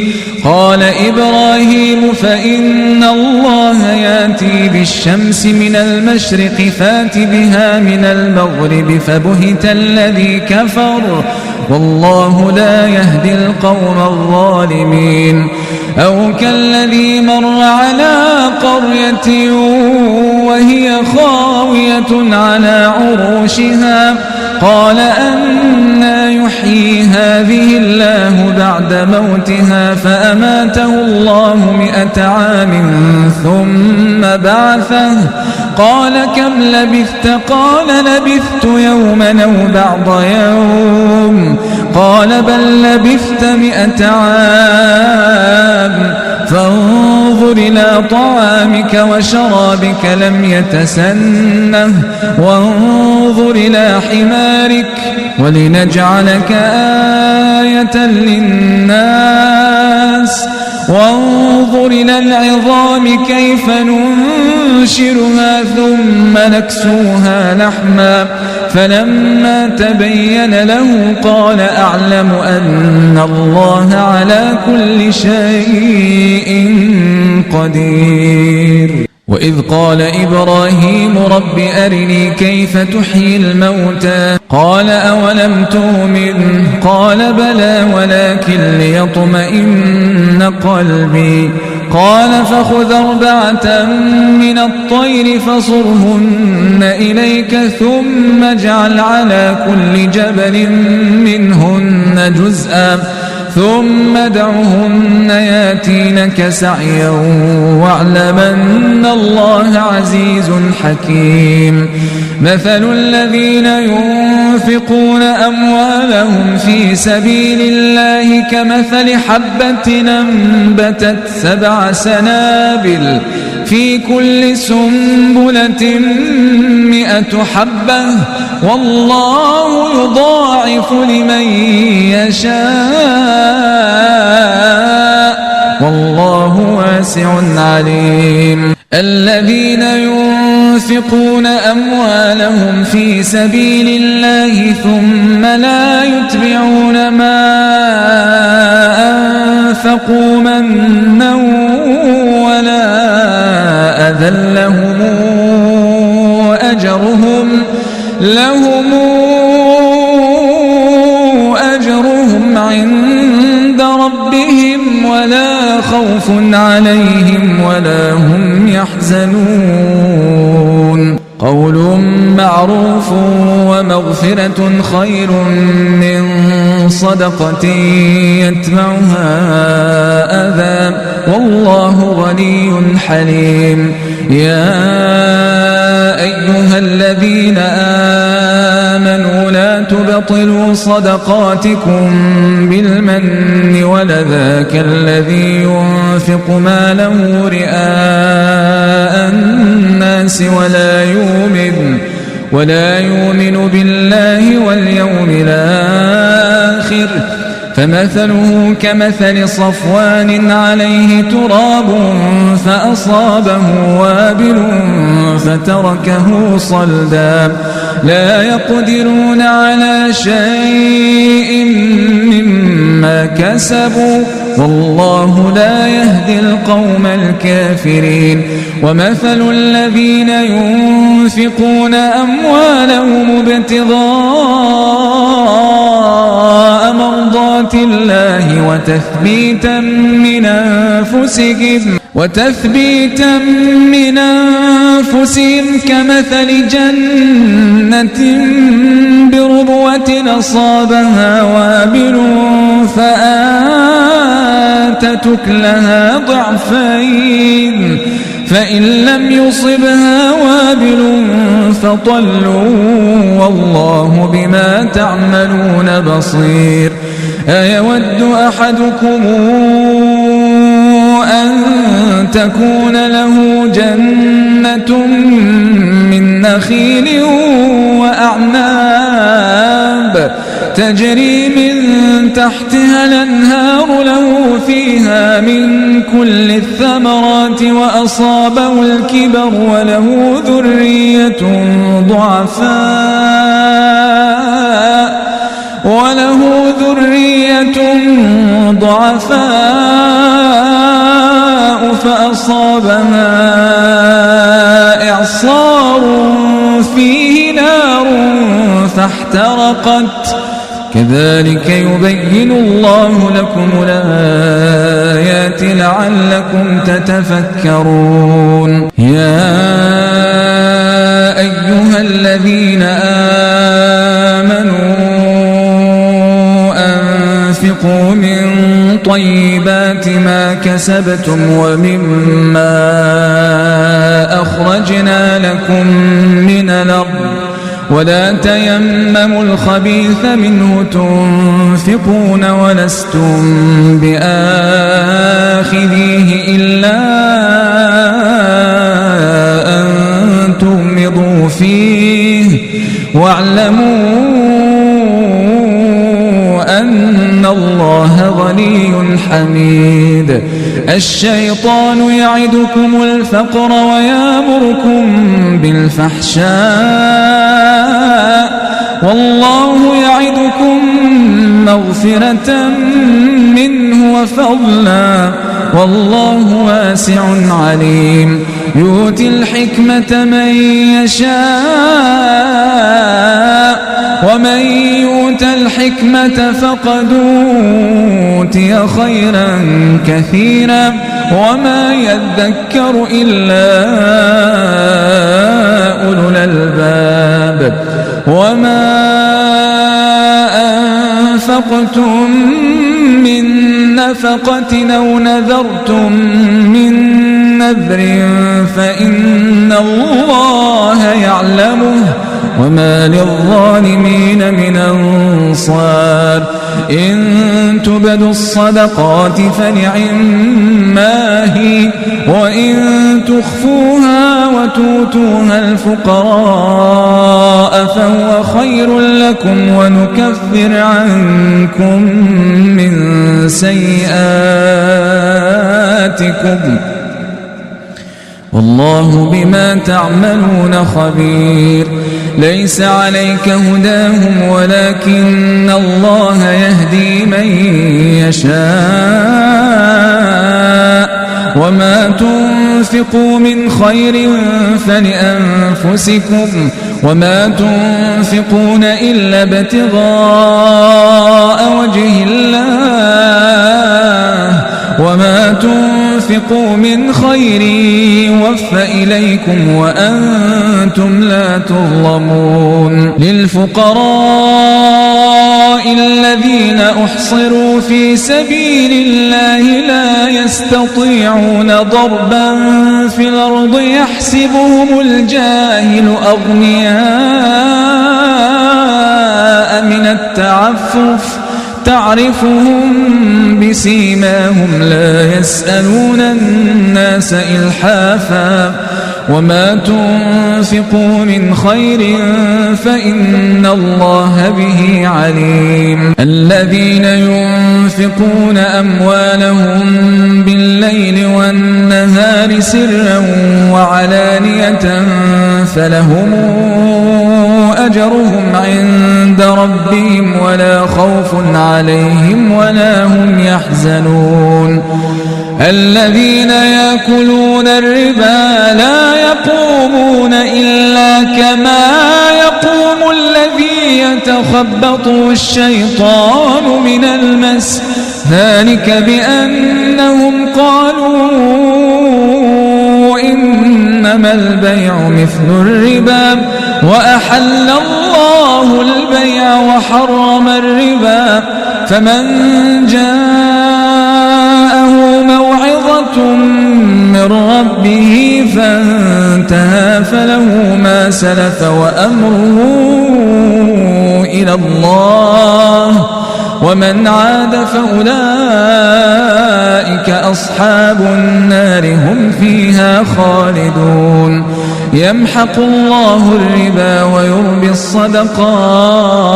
قال إبراهيم فإن الله يأتي بالشمس من المشرق فات بها من المغرب فبهت الذي كفر والله لا يهدي القوم الظالمين. أو كالذي مر على قرية وهي خاوية على عروشها قال أنى يحيي هذه الله بعد موتها فأماته الله 100 عام ثم بعثه قال كم لبثت قال لبثت يوما أو بعض يوم قال بل لبثت 100 عام فانظر إلى طعامك وشرابك لم يتسنه وانظر إلى حمارك ولنجعلك آية للناس وانظر إلى العظام كيف ننشرها ثم نكسوها لحما فلما تبين له قال أعلم أن الله على كل شيء قدير. وإذ قال إبراهيم رب أرني كيف تحيي الموتى قال أولم تؤمن قال بلى ولكن ليطمئن قلبي قال فخذ 4 من الطير فصرهن إليك ثم اجعل على كل جبل منهن جزءا ثم ادعهن ياتينك سعيا واعلم أن الله عزيز حكيم. مثل الذين ينفقون أموالهم في سبيل الله كمثل حبة أنبتت 7 سنابل في كل سنبلة 100 حبة والله يضاعف لمن يشاء والله واسع عليم. الذين ينفقون أموالهم في سبيل الله ثم لا يتبعون ما أنفقوا منا ولا أذى لهم أجرهم عند ربهم ولا خوف عليهم ولا هم يحزنون. قول معروف ومغفرة خير من صدقة يتبعها أذى والله غني حليم. يا أيها الذين آمنوا لا تبطلوا صدقاتكم بالمن ولذا كالذي ينفق ماله رئاء الناس ولا يؤمن بالله واليوم الآخر فمثله كمثل صفوان عليه تراب فأصابه وابل فتركه صلدا لا يقدرون على شيء مما كسبوا والله لا يهدي القوم الكافرين. ومثل الذين ينفقون أموالهم ابتغاء مرضات الله وتثبيتا من أنفسهم كمثل جنة بربوة أصابها وابل فآتت أكلها ضعفين فإن لم يصبها وابل فطل والله بما تعملون بصير. أيود أحدكم أن تكون له جنة من نخيل وأعناب تجري من تحتها الأنهار له فيها من كل الثمرات وأصابه الكبر وله ذرية ضعفاء فأصابها إعصار فيه نار فاحترقت كذلك يبين الله لكم الآيات لعلكم تتفكرون. يا أيها الذين آمنوا أنفقوا من طيبات ما كسبتم ومما أخرجنا لكم من الأرض ولا تيمموا الخبيث منه تنفقون ولستم بآخذيه إلا أن تغمضوا فيه واعلموا أن الله غني حميد. الشيطان يعدكم الفقر ويأمركم بالفحشاء والله يعدكم مغفرة منه وفضلا والله واسع عليم. يؤتي الحكمة من يشاء ومن يؤت الحكمة فقد أوتي خيرا كثيرا وما يذكر إلا أولو الألباب. وما أنفقتم من نفقة أو نذرتم من نذر فإن الله يعلمه وما للظالمين من أنصار. إن تبدوا الصدقات فنعما هي وإن تخفوها وتؤتوها الفقراء فهو خير لكم ونكفر عنكم من سيئاتكم والله بما تعملون خبير. ليس عليك هداهم ولكن الله يهدي من يشاء وما تنفقوا من خير فلأنفسكم وما تنفقون إلا ابتغاء وجه الله وما تنفقوا من خير يوفى إليكم وأنتم لا تظلمون. للفقراء الذين أحصروا في سبيل الله لا يستطيعون ضربا في الأرض يحسبهم الجاهل أغنياء من التعفف تعرفهم بسيماهم لا يسألون الناس إلحافا وما تنفقوا من خير فإن الله به عليم. الذين ينفقون أموالهم بالليل والنهار سرا وعلانية فلهم أجرهم عند ربهم ولا خوف عليهم ولا هم يحزنون. الذين يأكلون الربا لا يقومون إلا كما يقوم الذي يتخبطه الشيطان من المس ذلك بأنهم قالوا إنما البيع مثل الربا وأحل الله البيع وحرم الربا فمن جاءه موعظة من ربه فانتهى فله ما سلف وأمره إلى الله ومن عاد فأولئك أصحاب النار هم فيها خالدون. يمحق الله الربا ويربي الصدقات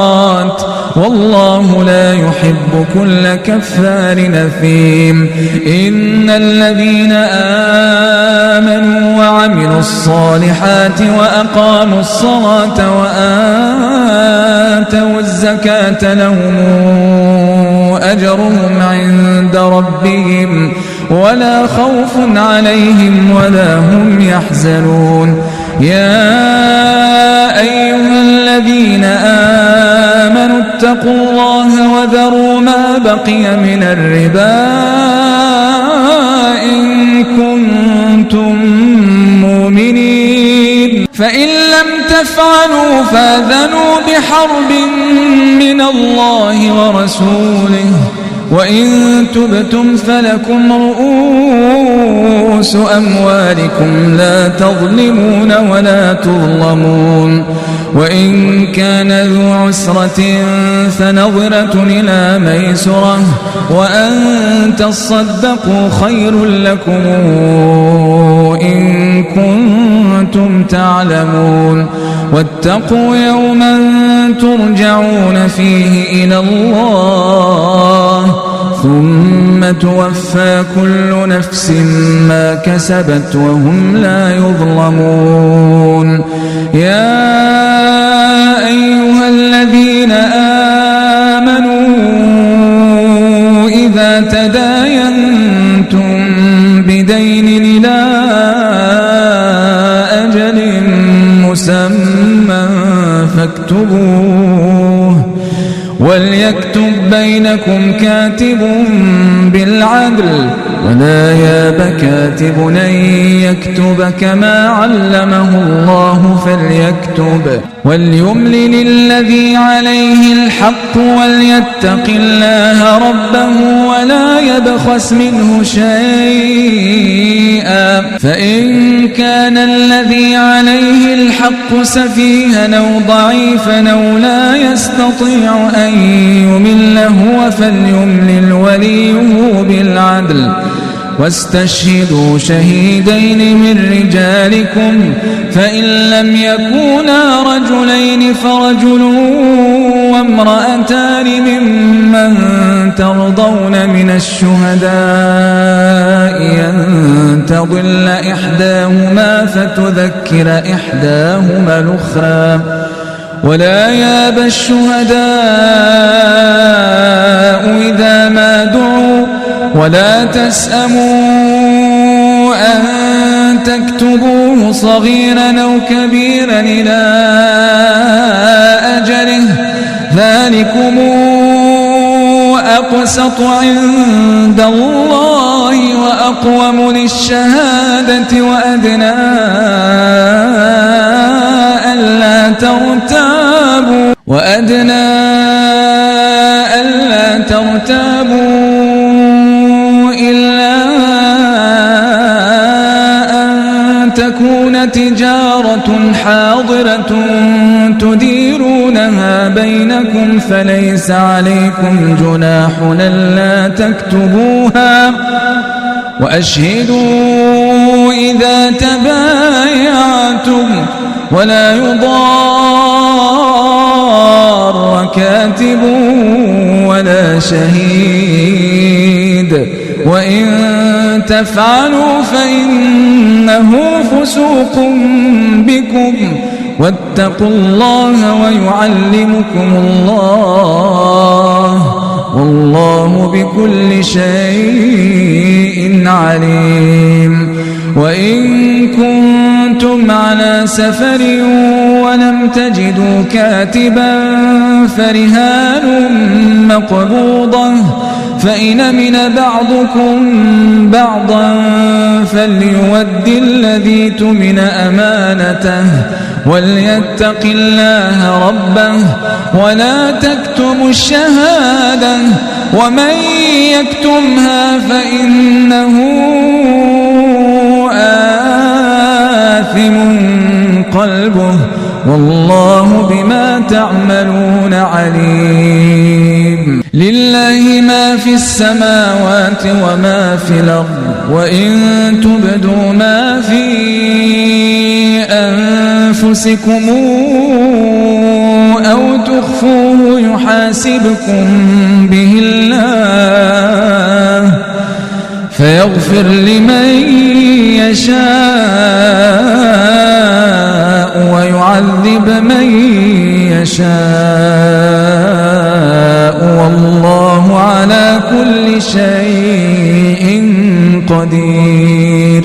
والله لا يحب كل كفار نثيم. إن الذين آمنوا وعملوا الصالحات وأقاموا الصلاة وآتوا الزكاة لهم أجرهم عند ربهم ولا خوف عليهم ولا هم يحزنون. يا أيها الذين آمنوا اتقوا الله وذروا ما بقي من الربا إن كنتم مؤمنين فإن لم تفعلوا فاذنوا بحرب من الله ورسوله وإن تبتم فلكم رؤوس أموالكم لا تظلمون ولا تظلمون. وإن كان ذو عسرة فنظرة إلى ميسرة وأن تصدقوا خير لكم إن كنتم تعلمون. واتقوا يوما ترجعون فيه إلى الله ثم توفى كل نفس ما كسبت وهم لا يظلمون. يا أيها الذين آمنوا إذا تداينتم بدين إلى أجل مسمى فاكتبوه وليكتب بينكم كاتب بالعدل ولا ياب كاتب أن يكتب كما علمه الله فليكتب وليملل الذي عليه الحق وليتق الله ربه ولا يبخس منه شيئا فإن كان الذي عليه الحق سفيها أو ضعيفا أو لا يستطيع أن يمل هو فليملل وليه بالعدل واستشهدوا شهيدين من رجالكم فإن لم يكونا رجلين فرجل وامرأتان ممن ترضون من الشهداء أن تضل إحداهما فتذكر إحداهما الأخرى ولا ياب الشهداء إذا ما دعوا ولا تسأموا أن تكتبوه صغيرا أو كبيرا إلى أجله ذلكم أقسط عند الله وأقوم للشهادة وأدنى ألا ترتابوا إلا أن تكون تجارة حاضرة تديرونها بينكم فليس عليكم جناح ألا تكتبوها وأشهدوا إذا تبايعتم ولا يضار كاتب ولا شهيد وإن تفعلوا فإنه فسوق بكم واتقوا الله ويعلمكم الله والله بكل شيء عليم وإن كنتم على سفر ولم تجدوا كاتبا فرهان مقبوضة فإن من بعضكم بعضا فليؤد الذي اؤتمن أمانته وليتق الله ربه ولا تكتموا الشهادة ومن يكتمها فإنه آثم قلبه والله بما تعملون عليم لله ما في السماوات وما في الأرض وإن تبدوا ما في أنفسكم أو تخفوه يحاسبكم به الله فيغفر لمن يشاء ويعذب من يشاء والله على كل شيء قدير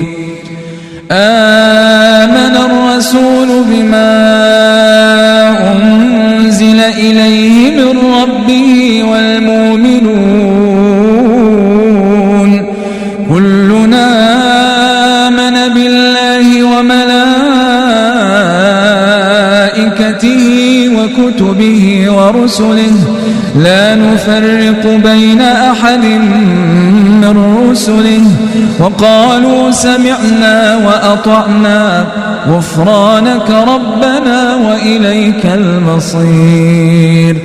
آمن الرسول بما أنزل إليه من ربه والمؤمنون كلنا آمن بالله وملائكته وكتبه ورسله لا نفرق بين أحد من رسله وقالوا سمعنا وأطعنا غفرانك ربنا وإليك المصير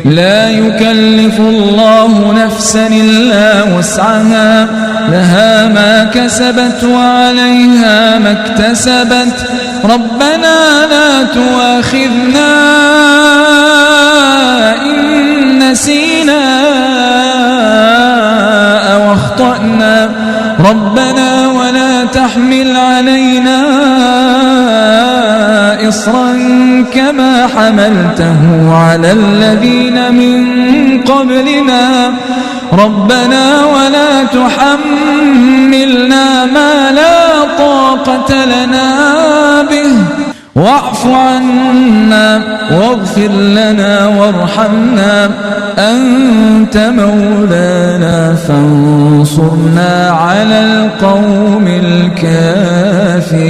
لا يكلف الله نفسا إلا وسعها لها ما كسبت وعليها ما اكتسبت ربنا لا تؤاخذنا إن نسينا أو أخطأنا ربنا ولا تحمل علينا إصرا كما حملته على الذين من قبلنا ربنا ولا تحملنا ما لا طاقة لنا به واعف عنا واغفر لنا وارحمنا أنت مولانا فانصرنا على القوم الكافرين